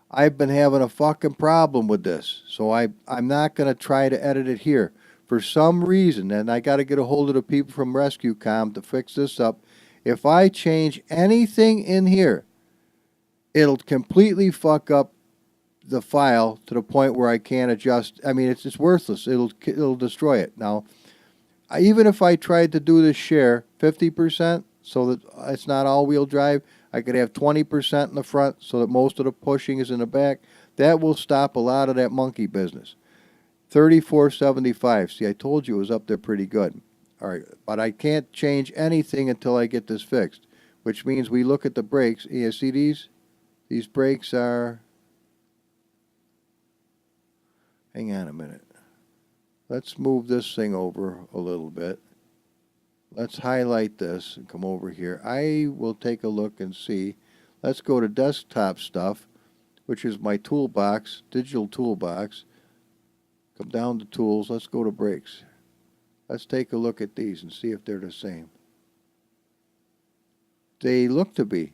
I've been having a fucking problem with this, so I'm not going to try to edit it here. For some reason, and I got to get a hold of the people from RescueCom to fix this up, if I change anything in here, it'll completely fuck up the file to the point where I can't adjust. I mean, it's worthless. It'll destroy it. Now, even if I tried to do this share 50% so that it's not all-wheel drive, I could have 20% in the front so that most of the pushing is in the back. That will stop a lot of that monkey business. 3475. See, I told you it was up there pretty good. All right, but I can't change anything until I get this fixed, which means we look at the brakes. You see these? These brakes are... Hang on a minute. Let's move this thing over a little bit. Let's highlight this and come over here. I will take a look and see. Let's go to desktop stuff, which is my toolbox, digital toolbox. Come down to tools. Let's go to brakes. Let's take a look at these and see if they're the same. They look to be.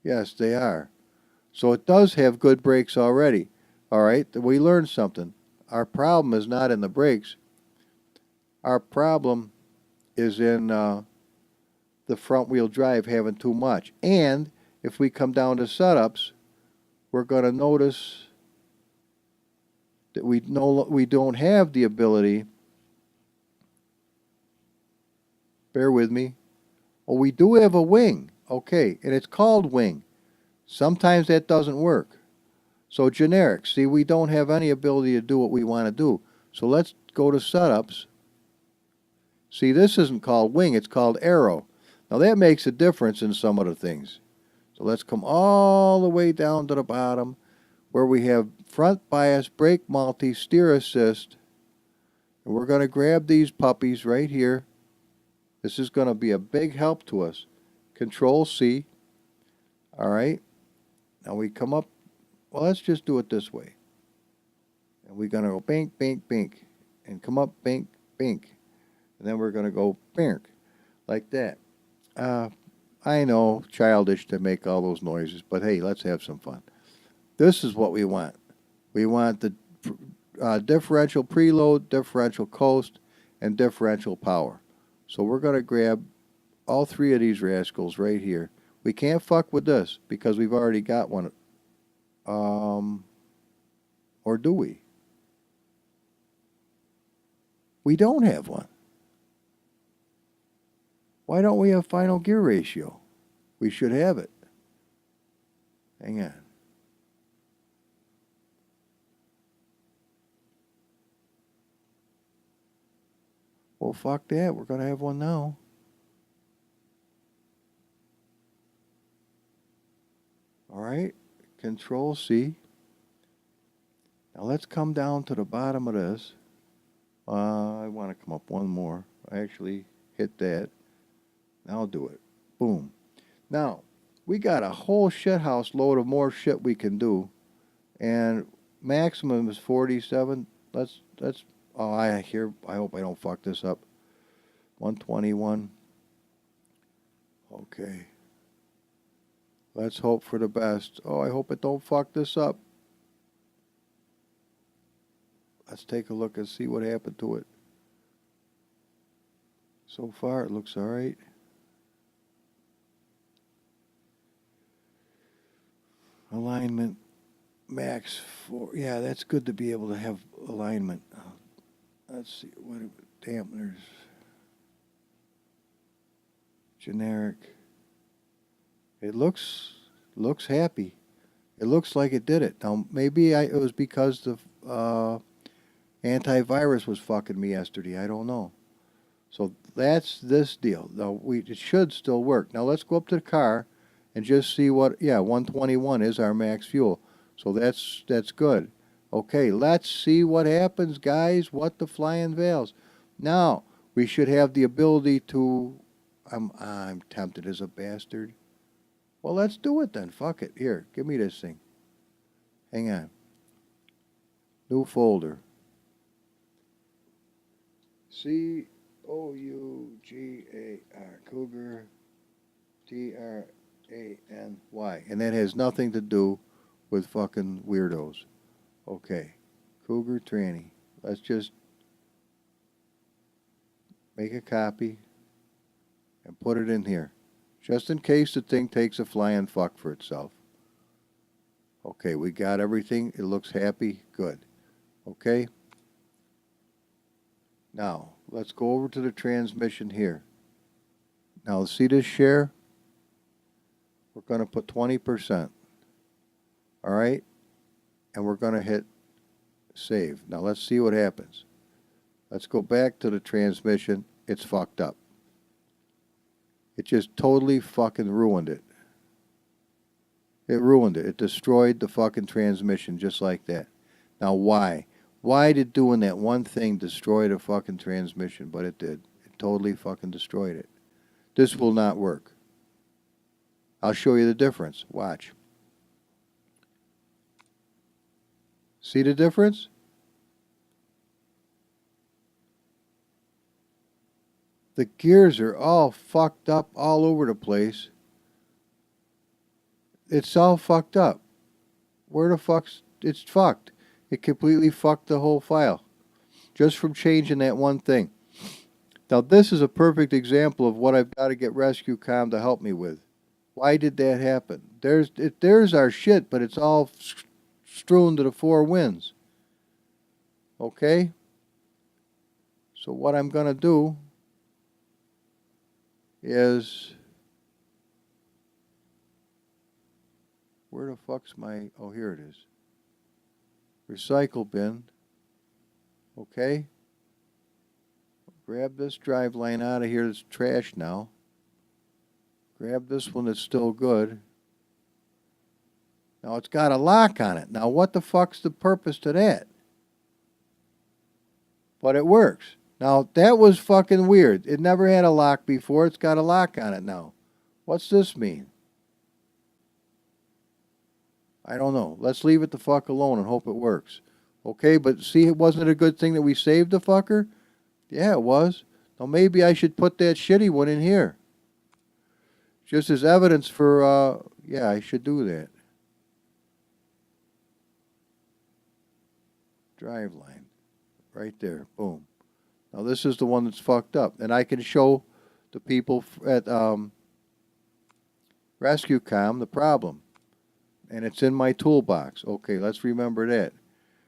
Yes, they are. So it does have good brakes already. All right, we learned something. Our problem is not in the brakes. Our problem is in the front wheel drive having too much. And if we come down to setups, we're going to notice that we don't have the ability. Bear with me. Oh, we do have a wing. Okay, and it's called wing. Sometimes that doesn't work. So generic. See, we don't have any ability to do what we want to do. So let's go to setups. See, this isn't called wing, it's called arrow. Now that makes a difference in some of the things. So let's come all the way down to the bottom where we have front bias, brake multi, steer assist. And we're going to grab these puppies right here. This is going to be a big help to us. Control C. All right. Now we come up. Well, let's just do it this way. And we're going to go bink, bink, bink. And come up, bink, bink. And then we're going to go bink. Like that. I know, childish to make all those noises. But hey, let's have some fun. This is what we want. We want the differential preload, differential coast, and differential power. So we're going to grab all three of these rascals right here. We can't fuck with this because we've already got one. Or do we? We don't have one. Why don't we have final gear ratio? We should have it. Hang on. Well, fuck that. We're going to have one now. All right. Control C. Now let's come down to the bottom of this. I want to come up one more. I actually hit that. Now I'll do it. Boom. Now, we got a whole shithouse load of more shit we can do. And maximum is 47. Let's oh, I hope I don't fuck this up. 121. Okay. Let's hope for the best. Oh, I hope it don't fuck this up. Let's take a look and see what happened to it. So far, it looks all right. Alignment, max 4. Yeah, that's good to be able to have alignment. Let's see. What dampeners? Generic. It looks happy. It looks like it did it. Now, maybe it was because the antivirus was fucking me yesterday. I don't know. So that's this deal. Now it should still work. Now let's go up to the car and just see what. Yeah, 121 is our max fuel. So that's good. Okay, let's see what happens, guys. What the flying veils. Now we should have the ability to. I'm tempted as a bastard. Well, let's do it then. Fuck it. Here, give me this thing. Hang on. New folder. COUGAR, Cougar, TRANY. And that has nothing to do with fucking weirdos. Okay. Cougar Tranny. Let's just make a copy and put it in here. Just in case the thing takes a flying fuck for itself. Okay, we got everything. It looks happy. Good. Okay. Now, let's go over to the transmission here. Now, see this share? We're going to put 20%. All right? And we're going to hit save. Now, let's see what happens. Let's go back to the transmission. It's fucked up. It just totally fucking ruined it. It ruined it. It destroyed the fucking transmission just like that. Now, why? Why did doing that one thing destroy the fucking transmission? But it did. It totally fucking destroyed it. This will not work. I'll show you the difference. Watch. See the difference? The gears are all fucked up all over the place. it's all fucked up. Where the fuck's it's fucked? It completely fucked the whole file just from changing that one thing. Now this is a perfect example of what I've got to get RescueCom to help me with. Why did that happen? There's our shit, but it's all strewn to the four winds. Okay? So what I'm going to do is, where the fuck's my, oh, here it is. Recycle bin. Okay? Grab this drive line out of here that's trash now. Grab this one that's still good. Now it's got a lock on it. Now what the fuck's the purpose to that? But it works. Now that was fucking weird. It never had a lock before. It's got a lock on it now. What's this mean? I don't know. Let's leave it the fuck alone and hope it works. Okay, but see, it wasn't a good thing that we saved the fucker? Yeah, it was. Now maybe I should put that shitty one in here. Just as evidence for, yeah, I should do that. Drive line. Right there. Boom. Now this is the one that's fucked up. And I can show the people at RescueCom the problem. And it's in my toolbox. Okay, let's remember that.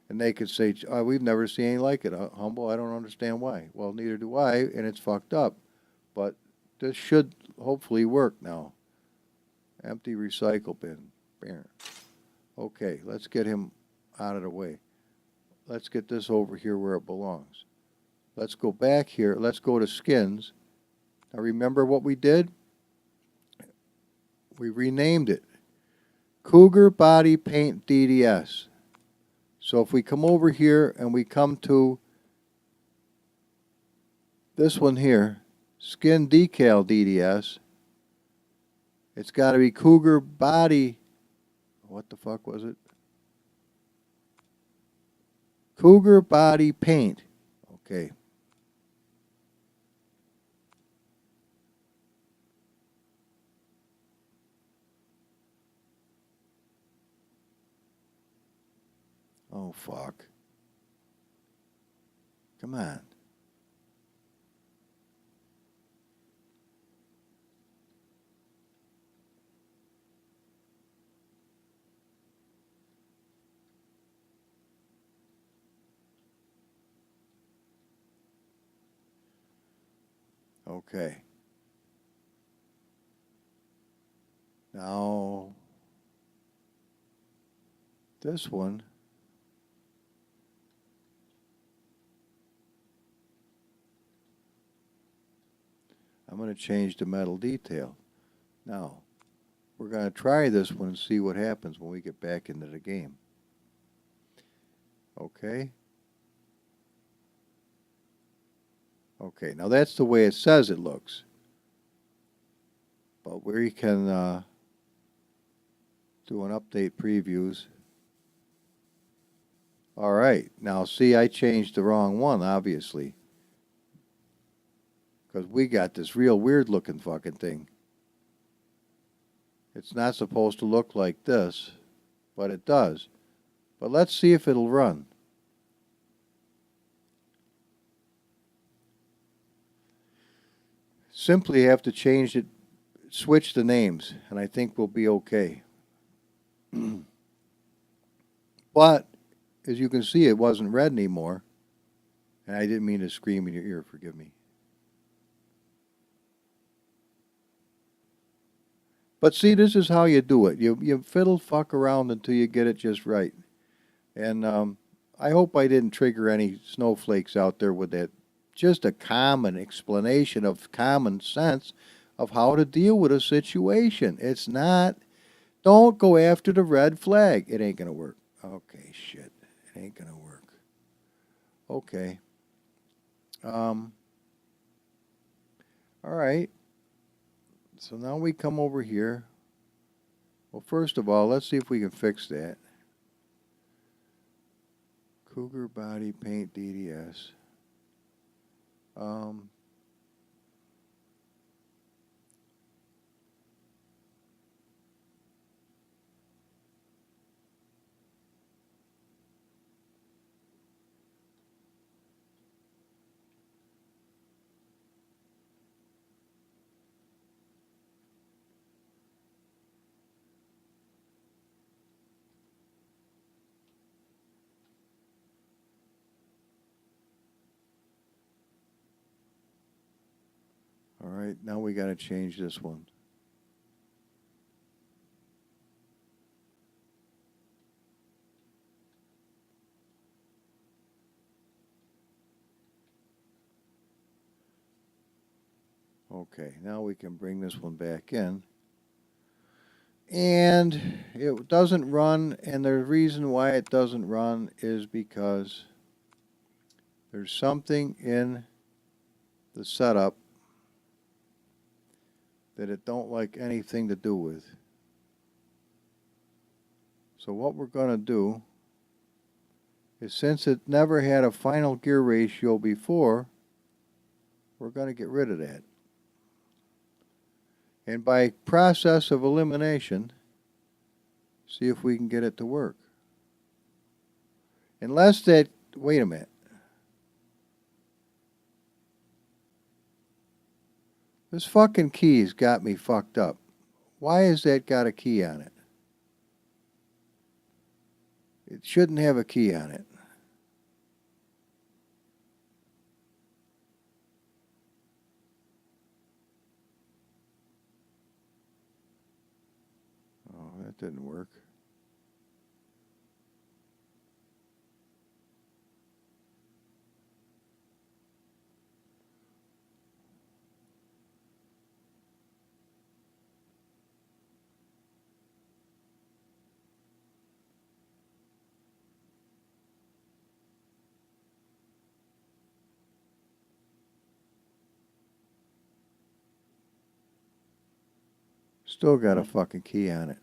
And they could say, oh, we've never seen anything like it. Humble, I don't understand why. Well, neither do I, and it's fucked up. But this should hopefully work now. Empty recycle bin. Okay, let's get him out of the way. Let's get this over here where it belongs. Let's go back here. Let's go to skins. Now remember what we did? We renamed it. Cougar Body Paint DDS. So if we come over here and we come to this one here, Skin Decal DDS, it's got to be Cougar Body, what the fuck was it? Cougar Body Paint. Okay. Oh, fuck. Come on. Okay. Now, this one. I'm going to change the metal detail. Now, we're going to try this one and see what happens when we get back into the game. Okay. Okay, now that's the way it says it looks. But we can do an update previews. All right, now see, I changed the wrong one, obviously. Because we got this real weird looking fucking thing. It's not supposed to look like this, but it does. But let's see if it'll run. Simply have to change it, switch the names, and I think we'll be okay. But, as you can see, it wasn't red anymore. And I didn't mean to scream in your ear, forgive me. But see, this is how you do it. You fiddle fuck around until you get it just right. And I hope I didn't trigger any snowflakes out there with that. Just a common explanation of common sense of how to deal with a situation. It's not, don't go after the red flag. It ain't going to work. Okay, shit. It ain't going to work. Okay. All right. So now we come over here. Well, first of all, let's see if we can fix that. Cougar Body Paint DDS. All right, now we got to change this one. Okay, now we can bring this one back in. And it doesn't run, and the reason why it doesn't run is because there's something in the setup that it don't like anything to do with. So what we're going to do is, since it never had a final gear ratio before, we're going to get rid of that. And by process of elimination, see if we can get it to work. Unless that, wait a minute. This fucking key's got me fucked up. Why has that got a key on it? It shouldn't have a key on it. Oh, that didn't work. Still got a fucking key on it.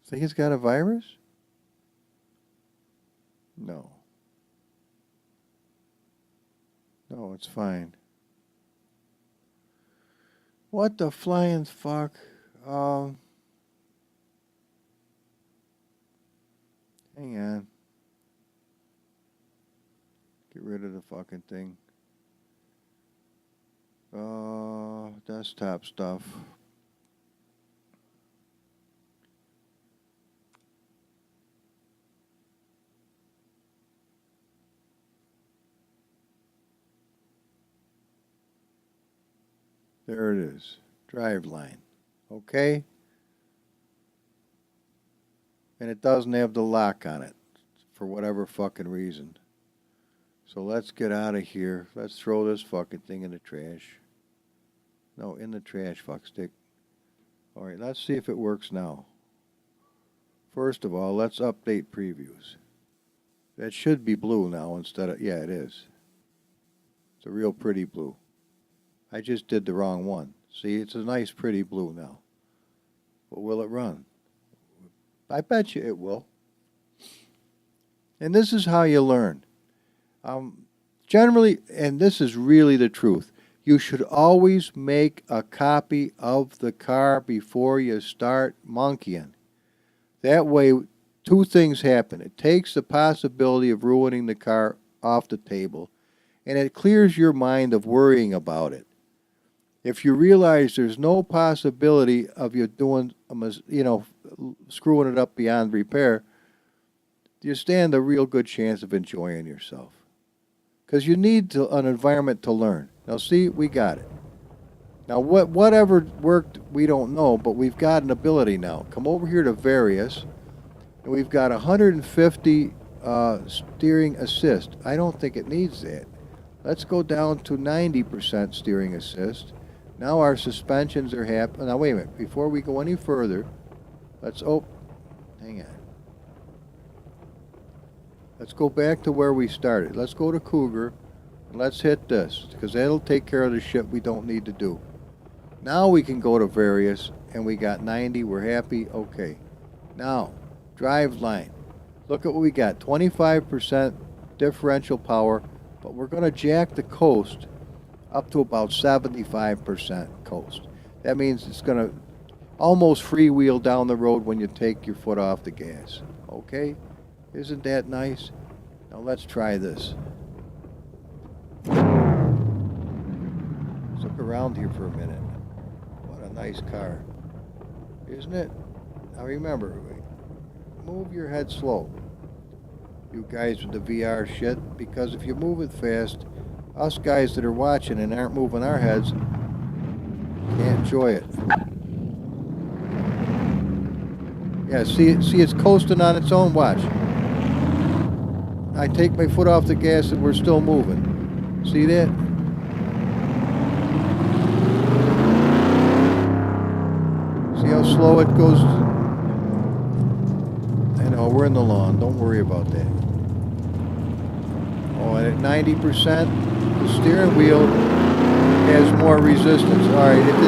Think it's got a virus? No. No, it's fine. What the flying fuck? Hang on. Get rid of the fucking thing. Desktop stuff. There it is. Drive line. Okay? And it doesn't have the lock on it for whatever fucking reason. So let's get out of here. Let's throw this fucking thing in the trash. No, in the trash, fuckstick. Alright, let's see if it works now. First of all, let's update previews. That should be blue now instead of... Yeah, it is. It's a real pretty blue. I just did the wrong one. See, it's a nice pretty blue now. But will it run? I bet you it will. And this is how you learn. Generally, and this is really the truth, you should always make a copy of the car before you start monkeying. That way, two things happen. It takes the possibility of ruining the car off the table, and it clears your mind of worrying about it. If you realize there's no possibility of you doing, screwing it up beyond repair, you stand a real good chance of enjoying yourself. Because you need an environment to learn. Now see, we got it. Now whatever worked, we don't know, but we've got an ability now. Come over here to various, and we've got 150 steering assist. I don't think it needs that. Let's go down to 90% steering assist. Now our suspensions are happy. Now wait a minute, before we go any further, let's, hang on. Let's go back to where we started. Let's go to Cougar, and let's hit this, because that'll take care of the shit we don't need to do. Now we can go to various, and we got 90, we're happy, okay. Now, drive line. Look at what we got, 25% differential power, but we're going to jack the coast up to about 75% coast. That means it's going to almost freewheel down the road when you take your foot off the gas, okay? Isn't that nice? Now let's try this. Let's look around here for a minute. What a nice car. Isn't it? Now remember, move your head slow. You guys with the VR shit, because if you move it fast, us guys that are watching and aren't moving our heads can't enjoy it. Yeah, see it's coasting on its own, watch. I take my foot off the gas and we're still moving. See that? See how slow it goes? I know, we're in the lawn. Don't worry about that. Oh, and at 90%, the steering wheel has more resistance. All right, it didn't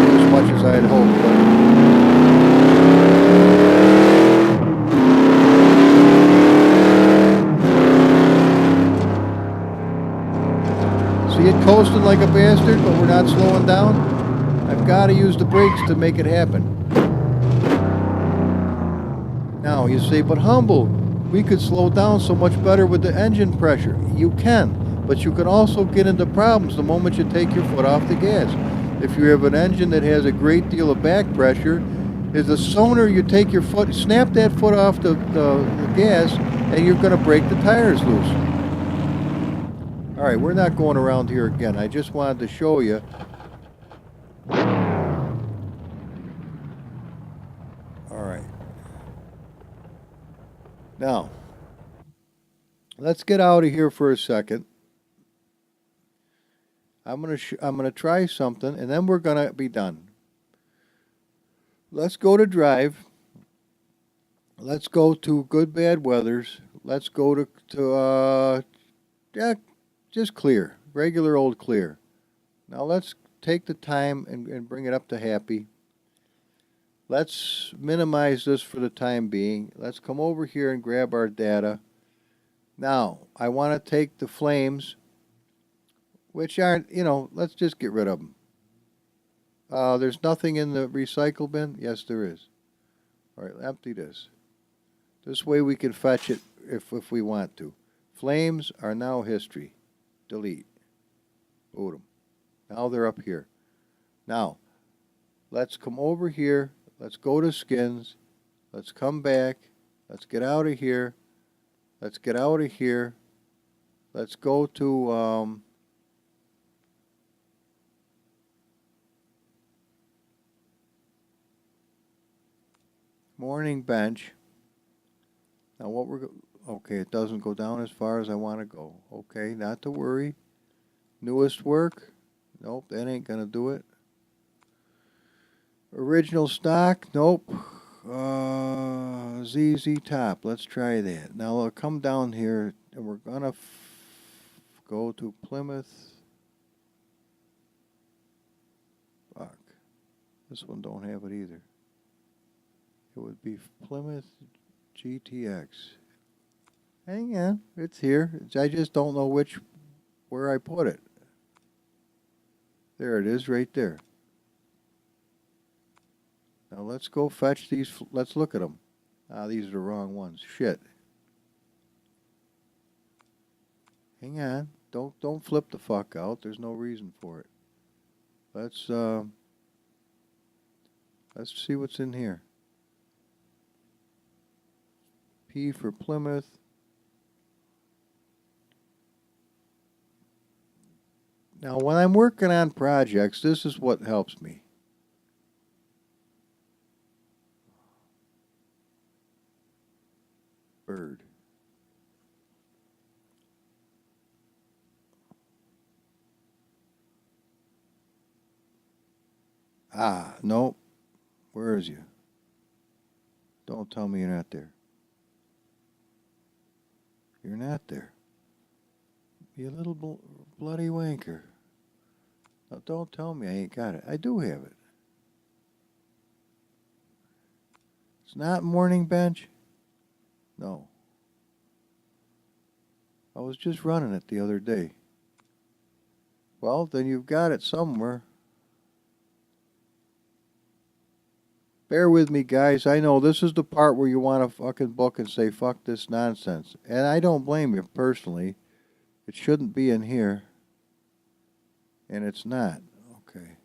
do as much as I had hoped, but... See it coasting like a bastard, but we're not slowing down? I've got to use the brakes to make it happen. Now, you say, but Humble, we could slow down so much better with the engine pressure. You can, but you can also get into problems the moment you take your foot off the gas. If you have an engine that has a great deal of back pressure, is the sooner you take your foot, snap that foot off the gas, and you're going to break the tires loose. All right, we're not going around here again. I just wanted to show you. All right. Now, let's get out of here for a second. I'm gonna try something, and then we're gonna be done. Let's go to drive. Let's go to good bad weathers. Let's go to yeah, just clear, regular old clear. Now let's take the time and bring it up to happy. Let's minimize this for the time being. Let's come over here and grab our data. Now, I want to take the flames, which aren't, let's just get rid of them. There's nothing in the recycle bin? Yes, there is. All right, empty this. This way we can fetch it if we want to. Flames are now history. Delete. Boot them. Now they're up here. Now, let's come over here. Let's go to skins. Let's come back. Let's get out of here. Let's get out of here. Let's go to morning bench. Now what okay, it doesn't go down as far as I want to go. Okay, not to worry. Newest work. Nope, that ain't gonna do it. Original stock. Nope. ZZ Top. Let's try that. Now I'll come down here and we're gonna go to Plymouth. Fuck. This one don't have it either. It would be Plymouth GTX. Hang on, it's here. I just don't know where I put it. There it is, right there. Now let's go fetch these. Let's look at them. Ah, these are the wrong ones. Shit. Hang on. Don't flip the fuck out. There's no reason for it. Let's see what's in here. P for Plymouth. Now, when I'm working on projects, this is what helps me. Bird. Ah, nope. Where is you? Don't tell me you're not there. You're not there. You little bloody wanker. Now, don't tell me I ain't got it. I do have it. It's not morning bench? No. I was just running it the other day. Well, then you've got it somewhere. Bear with me, guys. I know this is the part where you want to fucking book and say, fuck this nonsense. And I don't blame you personally. It shouldn't be in here. And it's not. Okay.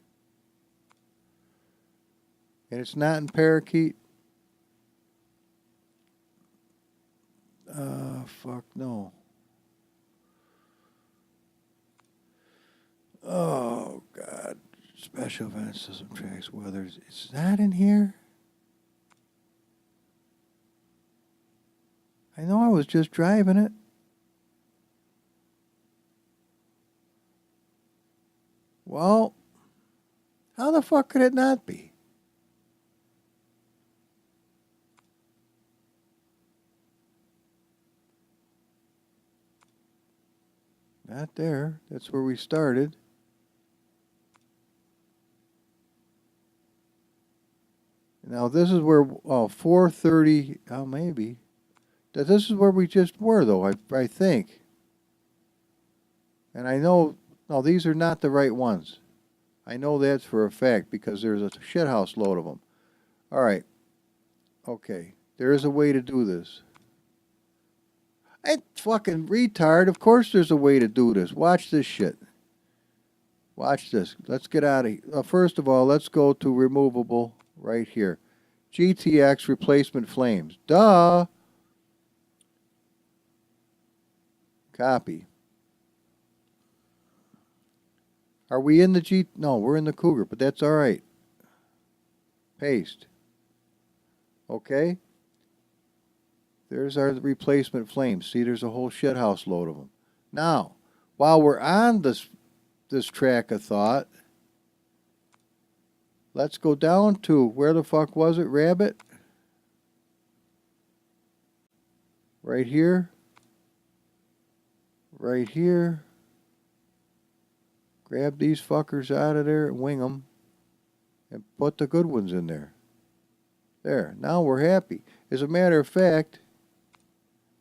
And it's not in Parakeet. Fuck no. Oh, God. Special event system tracks weather. It's not in here? I know I was just driving it. Well, how the fuck could it not be? Not there. That's where we started. Now this is where, 4:30, maybe. This is where we just were, though, I think. And I know, no, these are not the right ones. I know that's for a fact because there's a shithouse load of them. All right. Okay. There is a way to do this. I fucking retard. Of course there's a way to do this. Watch this shit. Watch this. Let's get out of here. First of all, let's go to removable right here. GTX replacement flames. Duh. Copy. Are we in the No, we're in the Cougar, but that's all right. Paste. Okay. There's our replacement flames. See, there's a whole shithouse load of them. Now, while we're on this track of thought, let's go down to, where the fuck was it, Rabbit? Right here. Right here. Grab these fuckers out of there and wing them. And put the good ones in there. There. Now we're happy. As a matter of fact,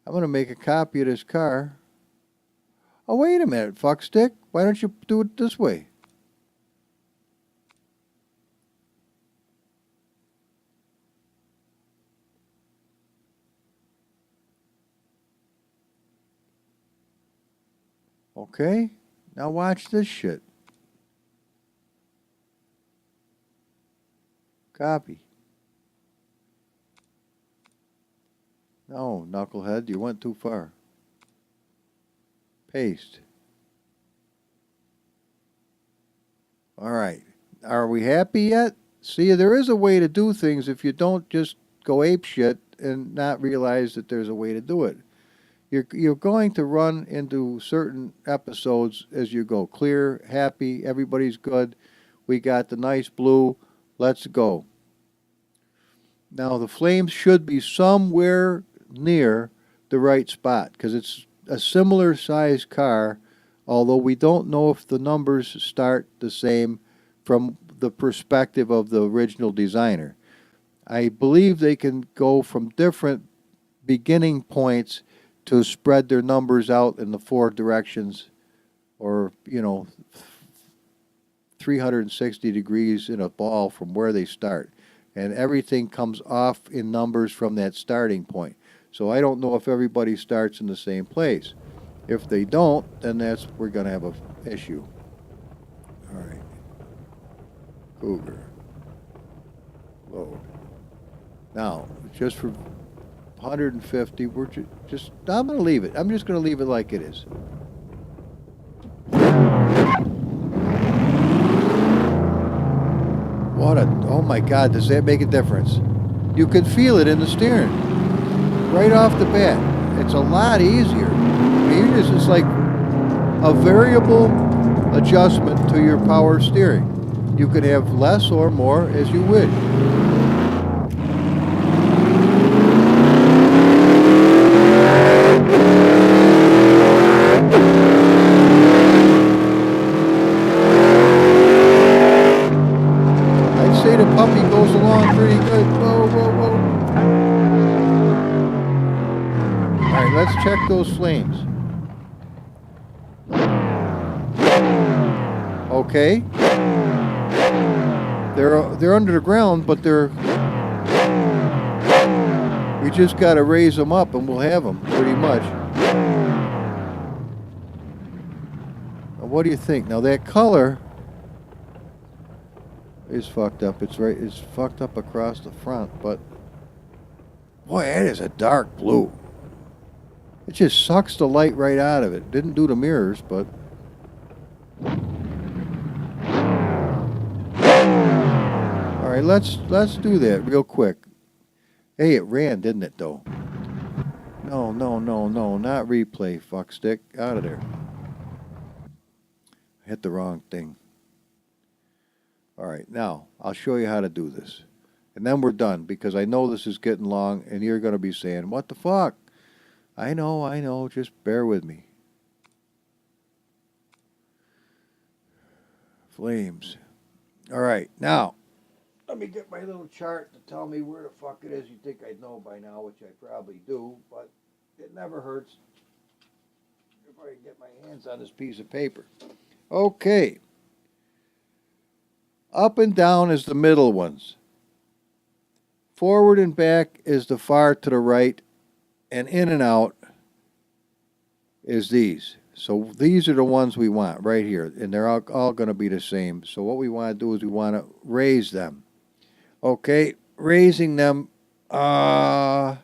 I'm going to make a copy of this car. Oh, wait a minute, fuckstick. Why don't you do it this way? Okay. Now watch this shit. Copy. No, knucklehead, you went too far. Paste. All right. Are we happy yet? See, there is a way to do things if you don't just go apeshit and not realize that there's a way to do it. You're going to run into certain episodes as you go. Clear, happy, everybody's good. We got the nice blue. Let's go. Now the flames should be somewhere near the right spot because it's a similar size car, although we don't know if the numbers start the same from the perspective of the original designer. I believe they can go from different beginning points to spread their numbers out in the four directions, or 360 degrees in a ball from where they start, and everything comes off in numbers from that starting point. So I don't know if everybody starts in the same place. If they don't, then we're going to have an issue. All right. Cougar. Load. Now, just for 150, we're just I'm going to leave it. I'm just going to leave it like it is. Oh my God, does that make a difference? You can feel it in the steering. Right off the bat. It's a lot easier. It's like a variable adjustment to your power steering. You could have less or more as you wish. I'd say the puppy goes along pretty good. Whoa, whoa, whoa. All right, let's check those flames. Okay. They're under the ground, but we just got to raise them up and we'll have them pretty much. Now, what do you think? Now that color is fucked up. It's fucked up across the front, but boy, that is a dark blue. It just sucks the light right out of it. Didn't do the mirrors, but... Alright, let's do that real quick. Hey, it ran, didn't it, though? No, not replay, fuckstick. Out of there. I hit the wrong thing. Alright, now, I'll show you how to do this. And then we're done, because I know this is getting long, and you're going to be saying, what the fuck? I know, just bear with me. Flames. Alright, now, let me get my little chart to tell me where the fuck it is. You think I'd know by now, which I probably do, but it never hurts if I can get my hands on this piece of paper. Okay. Up and down is the middle ones. Forward and back is the far to the right, and in and out is these. So these are the ones we want right here, and they're all going to be the same. So what we want to do is we want to raise them. Okay, raising them, how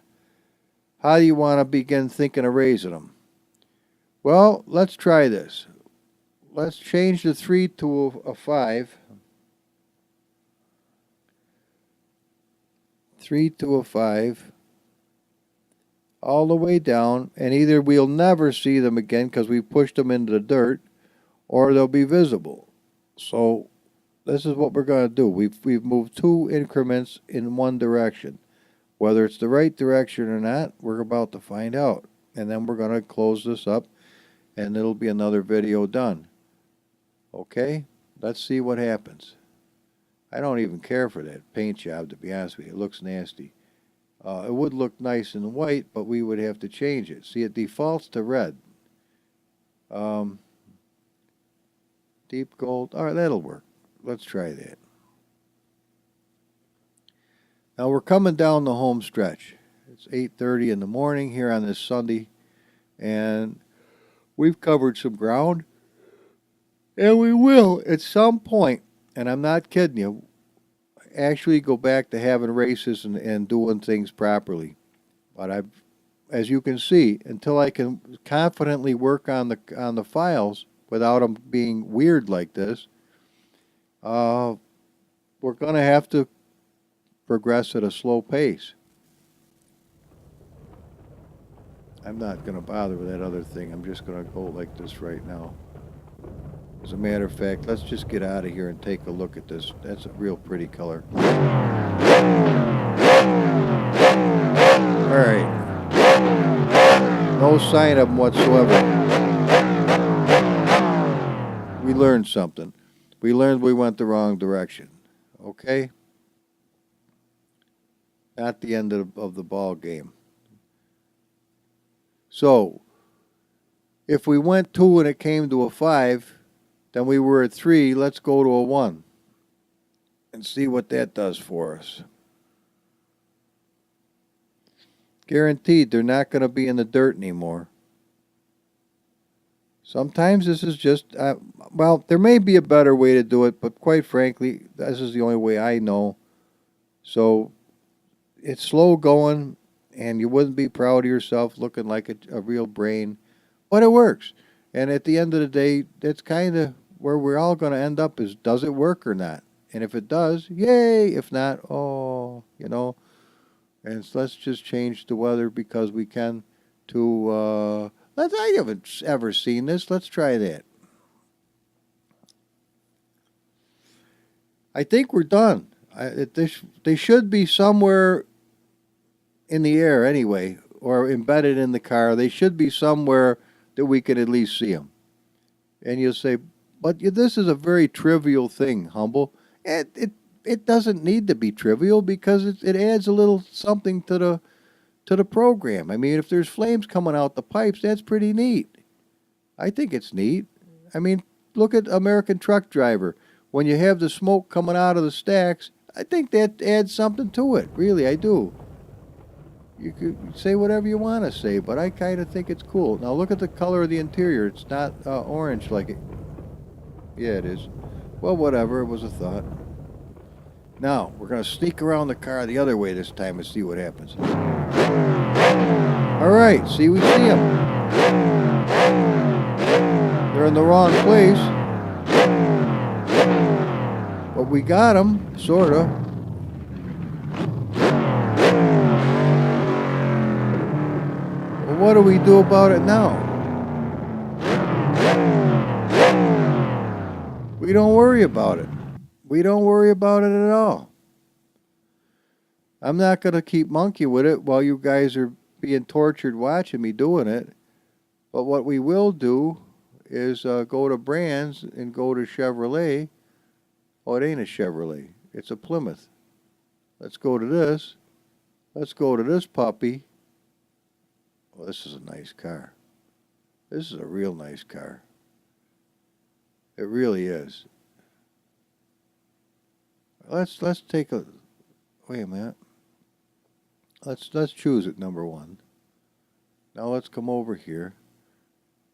do you want to begin thinking of raising them? Well, let's try this. Let's change the 3 to a 5. 3 to a 5. All the way down, and either we'll never see them again because we pushed them into the dirt, or they'll be visible. So this is what we're going to do. We've moved 2 increments in one direction. Whether it's the right direction or not, we're about to find out. And then we're going to close this up, and it'll be another video done. Okay? Let's see what happens. I don't even care for that paint job, to be honest with you. It looks nasty. It would look nice in white, but we would have to change it. See, it defaults to red. Deep gold. All right, that'll work. Let's try that. Now we're coming down the home stretch. It's 8:30 in the morning here on this Sunday, and we've covered some ground, and we will at some point, and I'm not kidding you, actually go back to having races and doing things properly. But as you can see, until I can confidently work on the files without them being weird like this, we're going to have to progress at a slow pace. I'm not going to bother with that other thing. I'm just going to go like this right now. As a matter of fact, let's just get out of here and take a look at this. That's a real pretty color. All right. No sign of them whatsoever. We learned something. We learned we went the wrong direction. Okay? Not the end of the ball game. So, if we went 2 and it came to a 5, then we were at 3, let's go to a 1 and see what that does for us. Guaranteed they're not going to be in the dirt anymore. Sometimes this is just, well, there may be a better way to do it, but quite frankly, this is the only way I know. So it's slow going, and you wouldn't be proud of yourself looking like a real brain, but it works. And at the end of the day, that's kind of where we're all going to end up is, does it work or not? And if it does, yay. If not, oh, you know. And so let's just change the weather because we can to, I haven't ever seen this. Let's try that. I think we're done. They should be somewhere in the air anyway, or embedded in the car. They should be somewhere that we can at least see them. And you'll say, but this is a very trivial thing, Humble. It doesn't need to be trivial because it adds a little something to the program. I mean, if there's flames coming out the pipes, that's pretty neat. I think it's neat. I mean, look at American Truck Driver. When you have the smoke coming out of the stacks, I think that adds something to it. Really, I do. You could say whatever you want to say, but I kind of think it's cool. Now look at the color of the interior. It's not orange like it. Yeah, it is. Well, whatever. It was a thought. Now, we're going to sneak around the car the other way this time and see what happens. All right, see, we see them. They're in the wrong place. But we got them, sort of. Well, what do we do about it now? We don't worry about it. We don't worry about it at all. I'm not going to keep monkey with it while you guys are being tortured watching me doing it. But what we will do is go to brands and go to Chevrolet. Oh, it ain't a Chevrolet. It's a Plymouth. Let's go to this. Let's go to this puppy. Oh, this is a nice car. This is a real nice car. It really is. Let's take a wait a minute. Let's choose it, number one. Now let's come over here.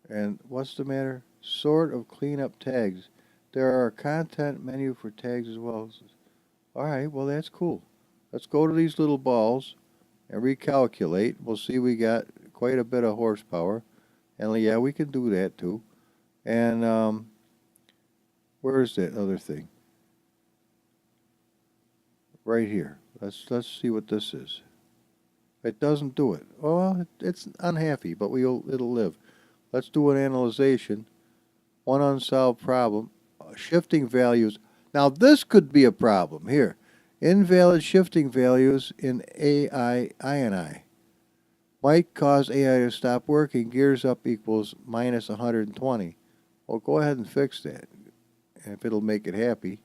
And what's the matter? Sort of clean up tags. There are a content menu for tags as well. Alright, well that's cool. Let's go to these little balls and recalculate. We'll see we got quite a bit of horsepower. And yeah, we can do that too. And where's that other thing? Right here. Let's see what this is. It doesn't do it. Well, it's unhappy, but it'll live. Let's do an analyzation. One unsolved problem. Shifting values. Now this could be a problem. Here. Invalid shifting values in AI might cause AI to stop working. Gears up equals minus 120. Well, go ahead and fix that. If it'll make it happy.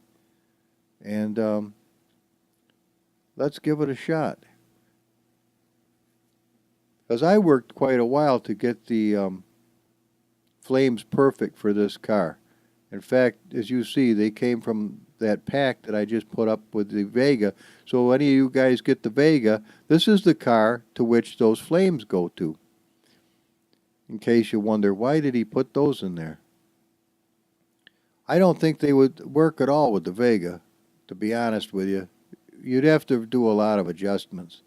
And let's give it a shot. Because I worked quite a while to get the flames perfect for this car. In fact, as you see, they came from that pack that I just put up with the Vega. So any of you guys get the Vega, this is the car to which those flames go to. In case you wonder, why did he put those in there? I don't think they would work at all with the Vega, to be honest with you. You'd have to do a lot of adjustments.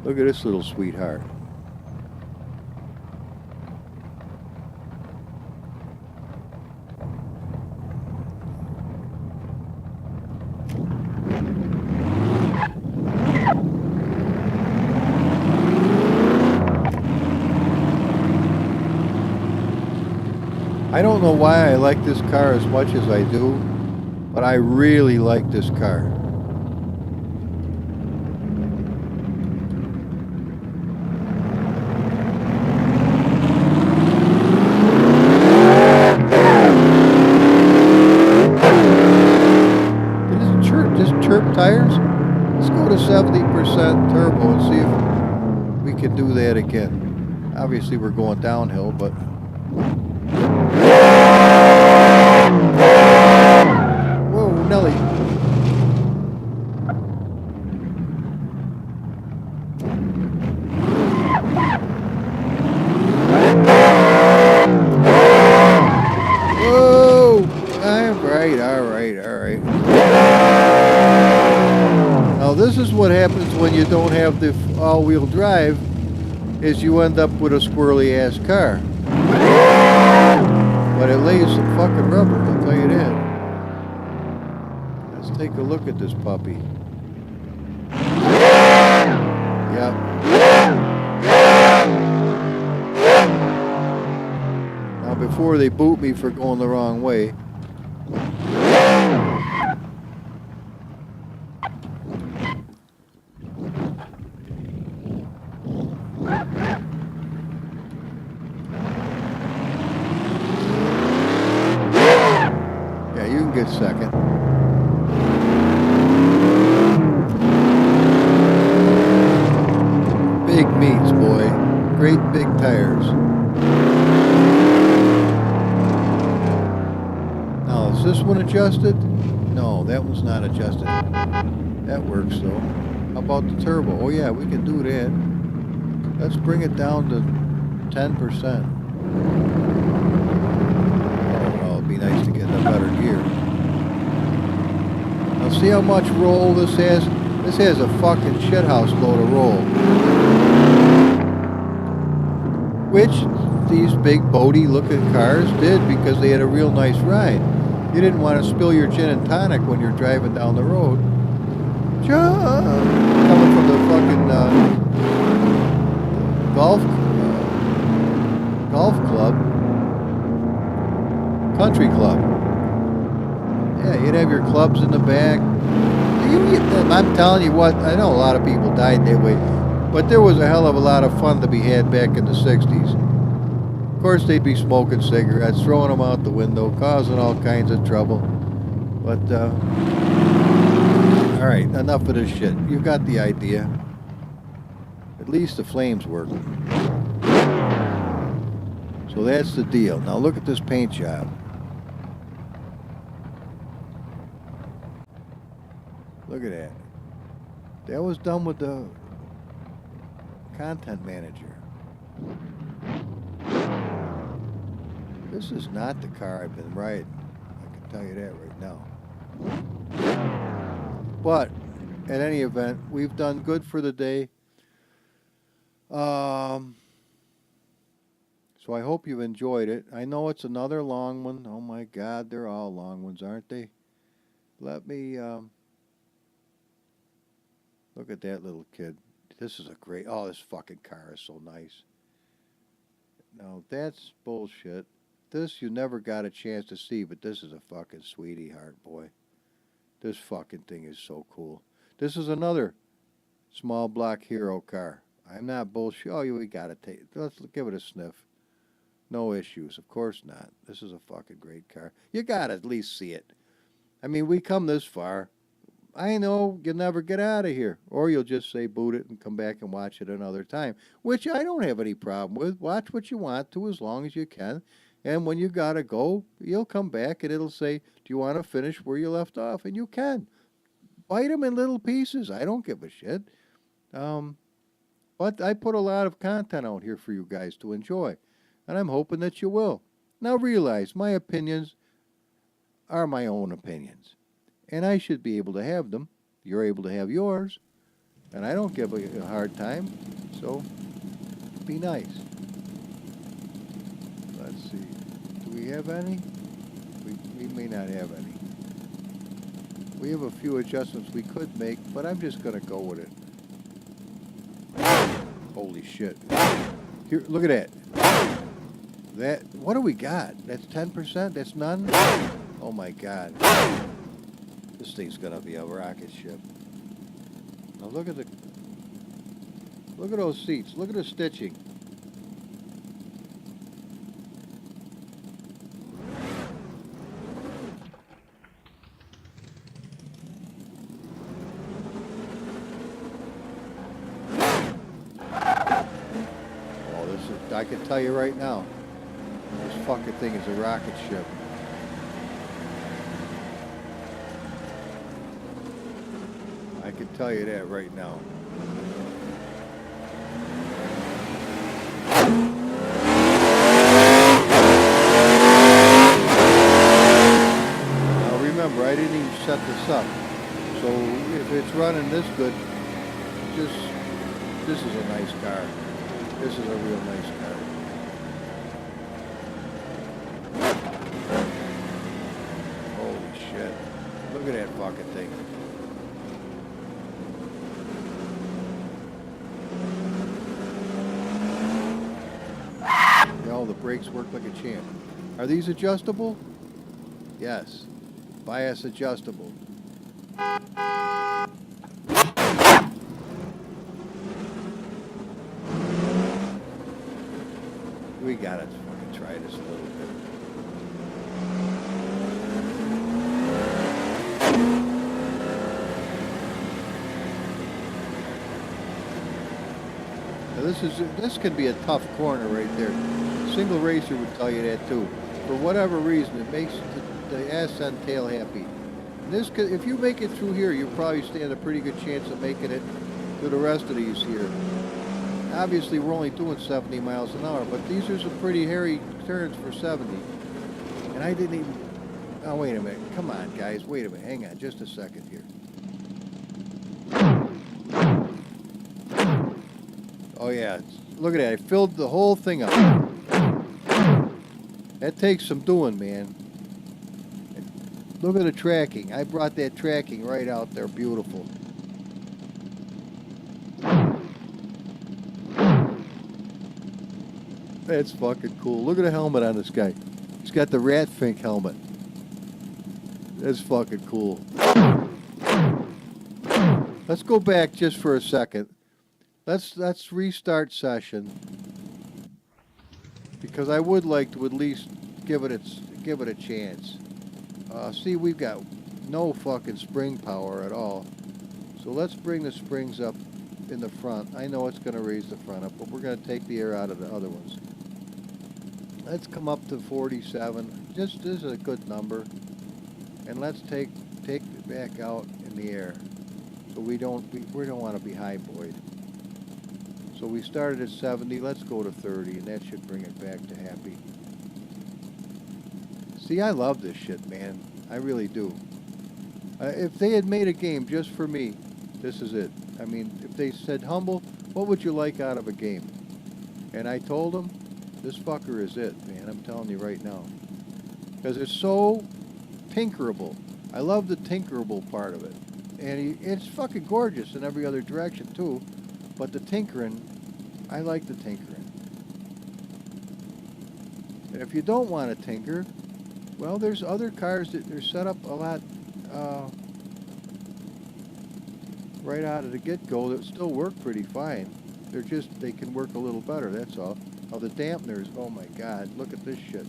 Look at this little sweetheart. I don't know why I like this car as much as I do, but I really like this car. Tires. Let's go to 70% turbo and see if we can do that again. Obviously we're going downhill, but whoa, Nelly. Whoa, I'm right, all right. Now this is what happens when you don't have the all-wheel drive, is you end up with a squirrely ass car. But it lays some fucking rubber, I'll tell you that. Let's take a look at this puppy. Yep. Now before they boot me for going the wrong way, get second. Big meats, boy. Great big tires. Now, is this one adjusted? No, that one's not adjusted. That works though. How about the turbo? Oh yeah, we can do that. Let's bring it down to 10%. Oh, well, it'd be nice to get in a better gear. Now Now see how much roll this has? This has a fucking shithouse load of roll. Which these big boaty looking cars did because they had a real nice ride. You didn't want to spill your gin and tonic when you're driving down the road. Coming from the fucking golf club, country club. Yeah, you'd have your clubs in the back. I'm telling you what, I know a lot of people died that way, but there was a hell of a lot of fun to be had back in the 60s. Of course, they'd be smoking cigarettes, throwing them out the window, causing all kinds of trouble. But, all right, enough of this shit. You've got the idea. At least the flames work. So that's the deal. Now look at this paint job. Look at that. That was done with the content manager. This is not the car I've been riding. I can tell you that right now. But at any event, we've done good for the day. So I hope you've enjoyed it. I know it's another long one. Oh my God, they're all long ones, aren't they? Let me look at that little kid. This is a great, oh, this fucking car is so nice. Now that's bullshit. This you never got a chance to see, but this is a fucking sweetie heart, boy. This fucking thing is so cool. This is another small block hero car. I'm not bullshit. Oh, we gotta take, let's give it a sniff. No issues, of course not. This is a fucking great car. You gotta at least see it. I mean, we come this far. I know you'll never get out of here. Or you'll just say boot it and come back and watch it another time. Which I don't have any problem with. Watch what you want to as long as you can. And when you gotta go, you'll come back and it'll say, do you want to finish where you left off? And you can. Bite them in little pieces. I don't give a shit. But I put a lot of content out here for you guys to enjoy. And I'm hoping that you will. Now realize, my opinions are my own opinions. And I should be able to have them. You're able to have yours. And I don't give a hard time. So, be nice. Let's see. Do we have any? We may not have any. We have a few adjustments we could make, but I'm just going to go with it. Holy shit. Here, look at that. What do we got? That's 10%? That's none? Oh my God. This thing's gonna be a rocket ship. Now look at those seats. Look at the stitching. Oh, I can tell you right now. This fucking thing is a rocket ship. I can tell you that right now. Now remember, I didn't even set this up. So if it's running this good, this is a nice car. This is a real nice car. Look at that fucking thing. Oh, the brakes work like a champ. Are these adjustable? Yes. Bias adjustable. We gotta fucking try this a little bit. This can be a tough corner right there. Single racer would tell you that too. For whatever reason, it makes the ass end tail happy. And if you make it through here, you'll probably stand a pretty good chance of making it to the rest of these here. Obviously, we're only doing 70 miles an hour, but these are some pretty hairy turns for 70. And I didn't even Oh, wait a minute. Come on, guys. Wait a minute. Hang on just a second here. Oh, yeah. Look at that. I filled the whole thing up. That takes some doing, man. Look at the tracking. I brought that tracking right out there. Beautiful. That's fucking cool. Look at the helmet on this guy. He's got the rat fink helmet. That's fucking cool. Let's go back just for a second. Let's restart session, because I would like to at least give it a chance. See, we've got no fucking spring power at all. So let's bring the springs up in the front. I know it's going to raise the front up, but we're going to take the air out of the other ones. Let's come up to 47. Just this is a good number. And let's take it back out in the air. So we don't want to be high buoyed. So we started at 70. Let's go to 30, and that should bring it back to happy. See, I love this shit, man. I really do. If they had made a game just for me, this is it. I mean, if they said, Humble, what would you like out of a game? And I told them, this fucker is it, man. I'm telling you right now. Because it's so tinkerable. I love the tinkerable part of it. And it's fucking gorgeous in every other direction, too. But the tinkering, I like the tinkering. And if you don't want to tinker, well, there's other cars that are set up a lot right out of the get-go that still work pretty fine. They can work a little better, that's all. Oh, the dampeners, oh my God, look at this shit.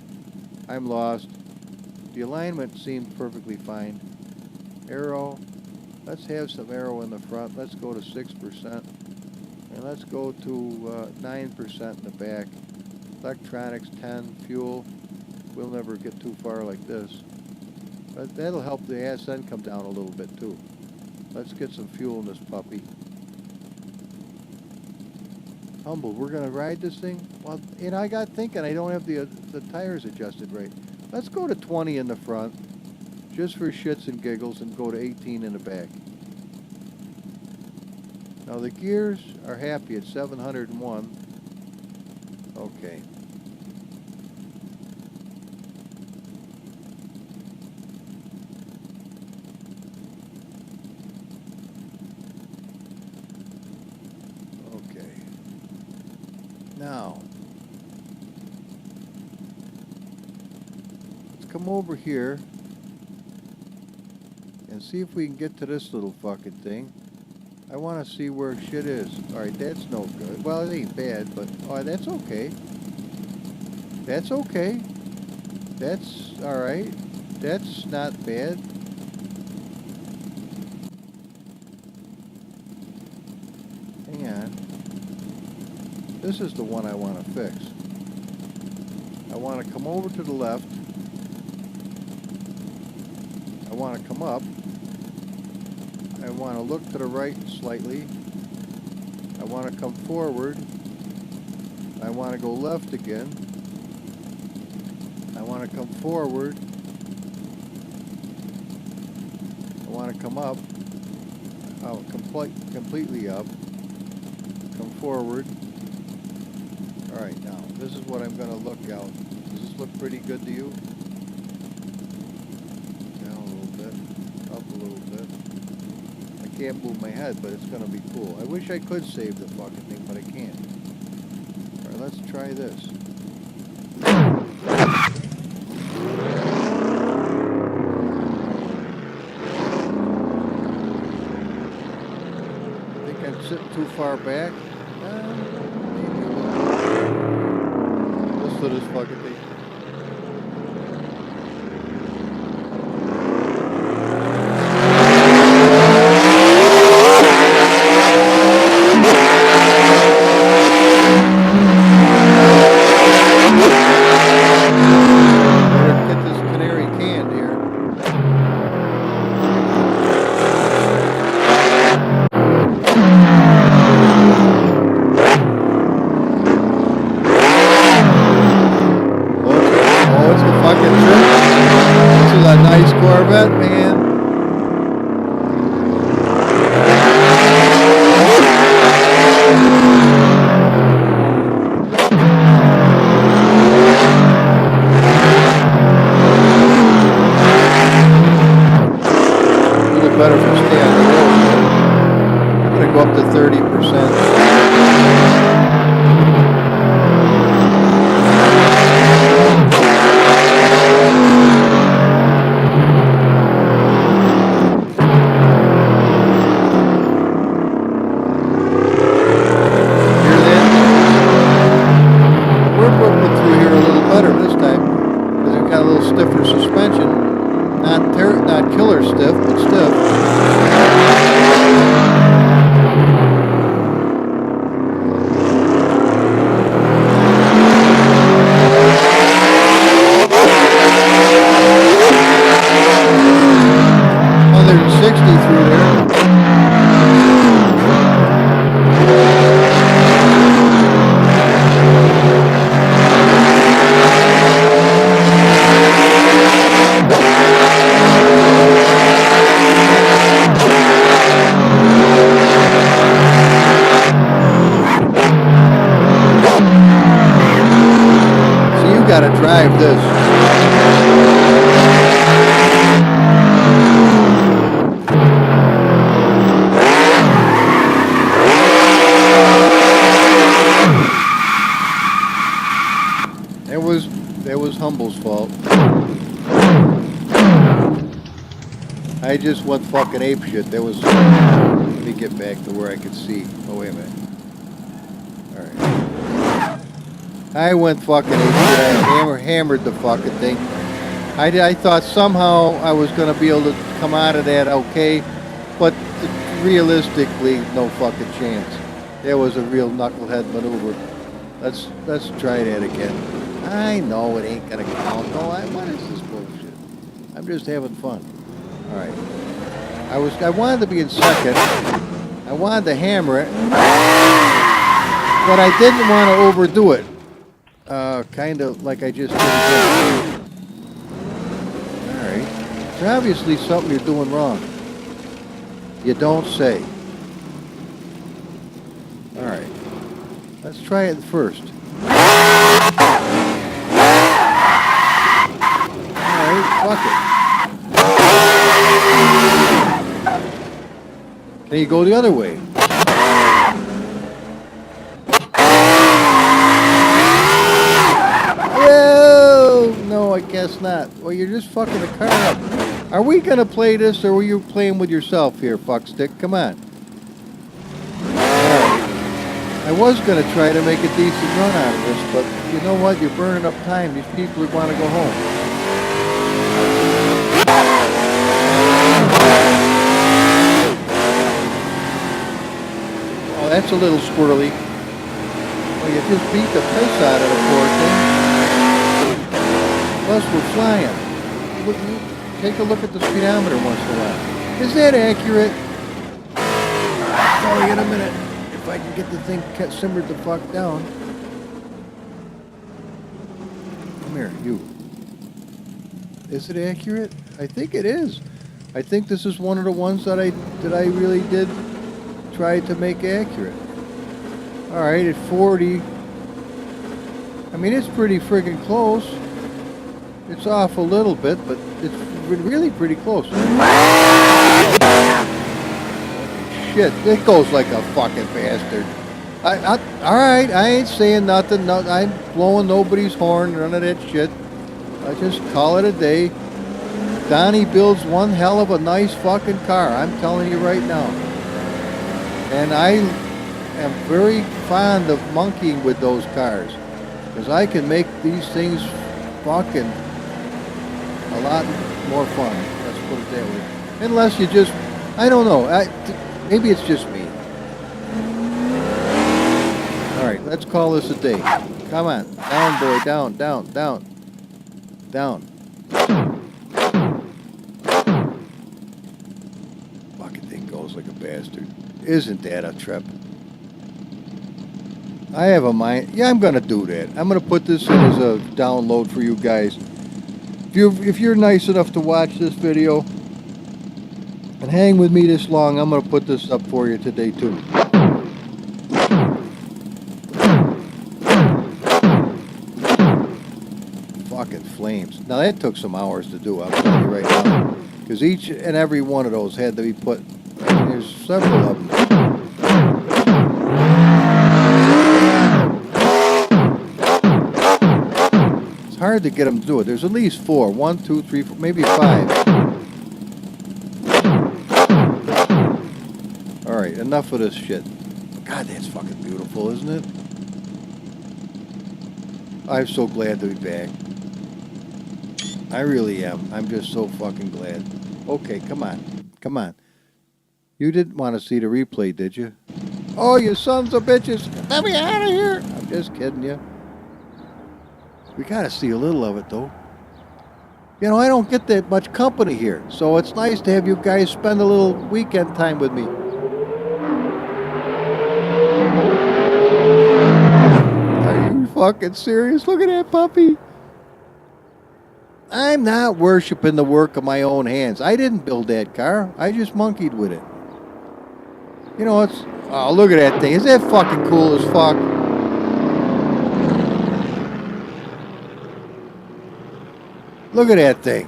I'm lost. The alignment seems perfectly fine. Aero, let's have some aero in the front. Let's go to 6%. And let's go to 9% in the back. Electronics, 10. Fuel, we'll never get too far like this. But that'll help the ass end come down a little bit too. Let's get some fuel in this puppy. Humble, we're gonna ride this thing? Well, and I got thinking I don't have the tires adjusted right. Let's go to 20 in the front, just for shits and giggles, and go to 18 in the back. Now the gears are happy at 701. Okay. Okay. Now, let's come over here and see if we can get to this little fucking thing. I want to see where shit is. Alright, that's no good. Well, it ain't bad, but oh, that's okay. That's okay. That's alright. That's not bad. Hang on. This is the one I want to fix. I want to come over to the left. I want to come up. I want to look to the right slightly. I want to come forward. I want to go left again. I want to come forward. I want to come up. Oh, completely up. Come forward. Alright, now, this is what I'm going to look out. Does this look pretty good to you? Down a little bit. Up a little bit. I can't move my head, but it's going to be cool. I wish I could save the fucking thing, but I can't. Alright, let's try this. Think I'm sitting too far back? Maybe a little. Listen to this fucking thing. better if I stay on the road. I'm going to go up to 30%. Stiffer suspension, not killer stiff, but stiff. Through there. Gotta drive this. That was Humble's fault. I just went fucking apeshit. That was. Let me get back to where I could see. Oh wait a minute. All right. I went fucking apeshit. I hammered the fucking thing. I thought somehow I was gonna be able to come out of that okay, but realistically, no fucking chance. That was a real knucklehead maneuver. Let's try that again. I know it ain't gonna count. No, what is this bullshit? I'm just having fun. All right. I wanted to be in second. I wanted to hammer it, but I didn't want to overdo it. Kind of like I just did again. All right. It's obviously something you're doing wrong. You don't say. All right. Let's try it first. Alright, fuck it. Can you go the other way? Whoa! No, I guess not. Well, you're just fucking the car up. Are we gonna play this, or were you playing with yourself here, fuckstick? Come on. I was going to try to make a decent run out of this, but you know what? You're burning up time. These people want to go home. Oh, that's a little squirrely. Well, you just beat the piss out of the poor thing. Plus, we're flying. Take a look at the speedometer once in a while. Is that accurate? I'll tell you in a minute. If I can get the thing simmered the fuck down. Come here, you. Is it accurate? I think it is. I think this is one of the ones that I really did try to make accurate. All right, at 40. I mean, it's pretty friggin' close. It's off a little bit, but it's really pretty close. Shit, it goes like a fucking bastard. Alright, I ain't saying nothing. No, I'm blowing nobody's horn, none of that shit. I just call it a day. Donnie builds one hell of a nice fucking car, I'm telling you right now. And I am very fond of monkeying with those cars. Because I can make these things fucking a lot more fun. Let's put it that way. Unless you just, I don't know. Maybe it's just me. All right, let's call this a day. Come on. Down, boy. Down, down, down. Down. Fucking thing goes like a bastard. Isn't that a trip? I have a mind. Yeah, I'm going to do that. I'm going to put this in as a download for you guys. If you're nice enough to watch this video and hang with me this long, I'm going to put this up for you today too. Fucking flames. Now that took some hours to do, I'll tell you right now. Because each and every one of those had to be put. I mean, there's several of them. It's hard to get them to do it. There's at least 4. 1, 2, 3, 4, maybe 5. Alright, enough of this shit. God, that's fucking beautiful, isn't it? I'm so glad to be back. I really am. I'm just so fucking glad. Okay, come on. Come on. You didn't want to see the replay, did you? Oh, you sons of bitches. Let me out of here. I'm just kidding you. We got to see a little of it, though. You know, I don't get that much company here, so it's nice to have you guys spend a little weekend time with me. Are you fucking serious? Look at that puppy. I'm not worshiping the work of my own hands. I didn't build that car. I just monkeyed with it. You know, it's... Oh, look at that thing. Is that fucking cool as fuck? Look at that thing.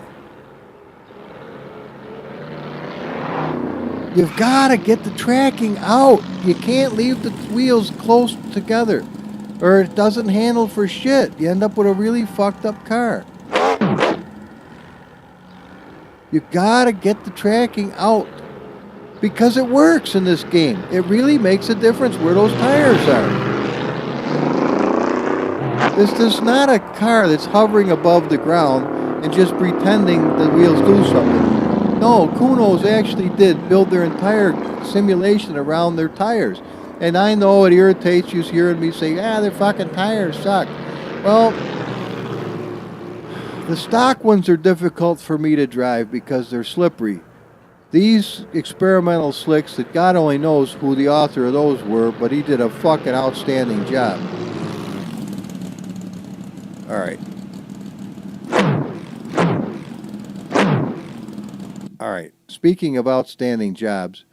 You've got to get the tracking out. You can't leave the wheels close together, or it doesn't handle for shit. You end up with a really fucked up car. You got to get the tracking out. Because it works in this game. It really makes a difference where those tires are. This is not a car that's hovering above the ground and just pretending the wheels do something. No, Kuno's actually did build their entire simulation around their tires. And I know it irritates you hearing me say, their fucking tires suck. Well, the stock ones are difficult for me to drive because they're slippery. These experimental slicks that God only knows who the author of those were, but he did a fucking outstanding job. Alright. Alright. Speaking of outstanding jobs,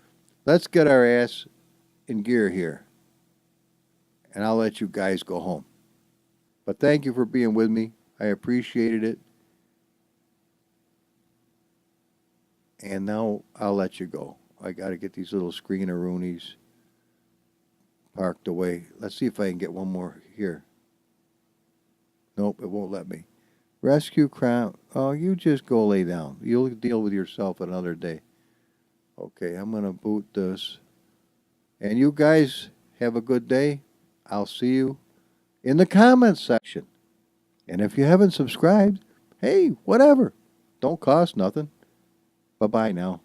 let's get our ass in gear here. And I'll let you guys go home. But thank you for being with me. I appreciated it. And now I'll let you go. I got to get these little screeneroonies parked away. Let's see if I can get one more here. Nope, it won't let me. Rescue crowd. Oh, you just go lay down. You'll deal with yourself another day. Okay, I'm going to boot this. And you guys have a good day. I'll see you in the comments section. And if you haven't subscribed, hey, whatever. Don't cost nothing. Bye-bye now.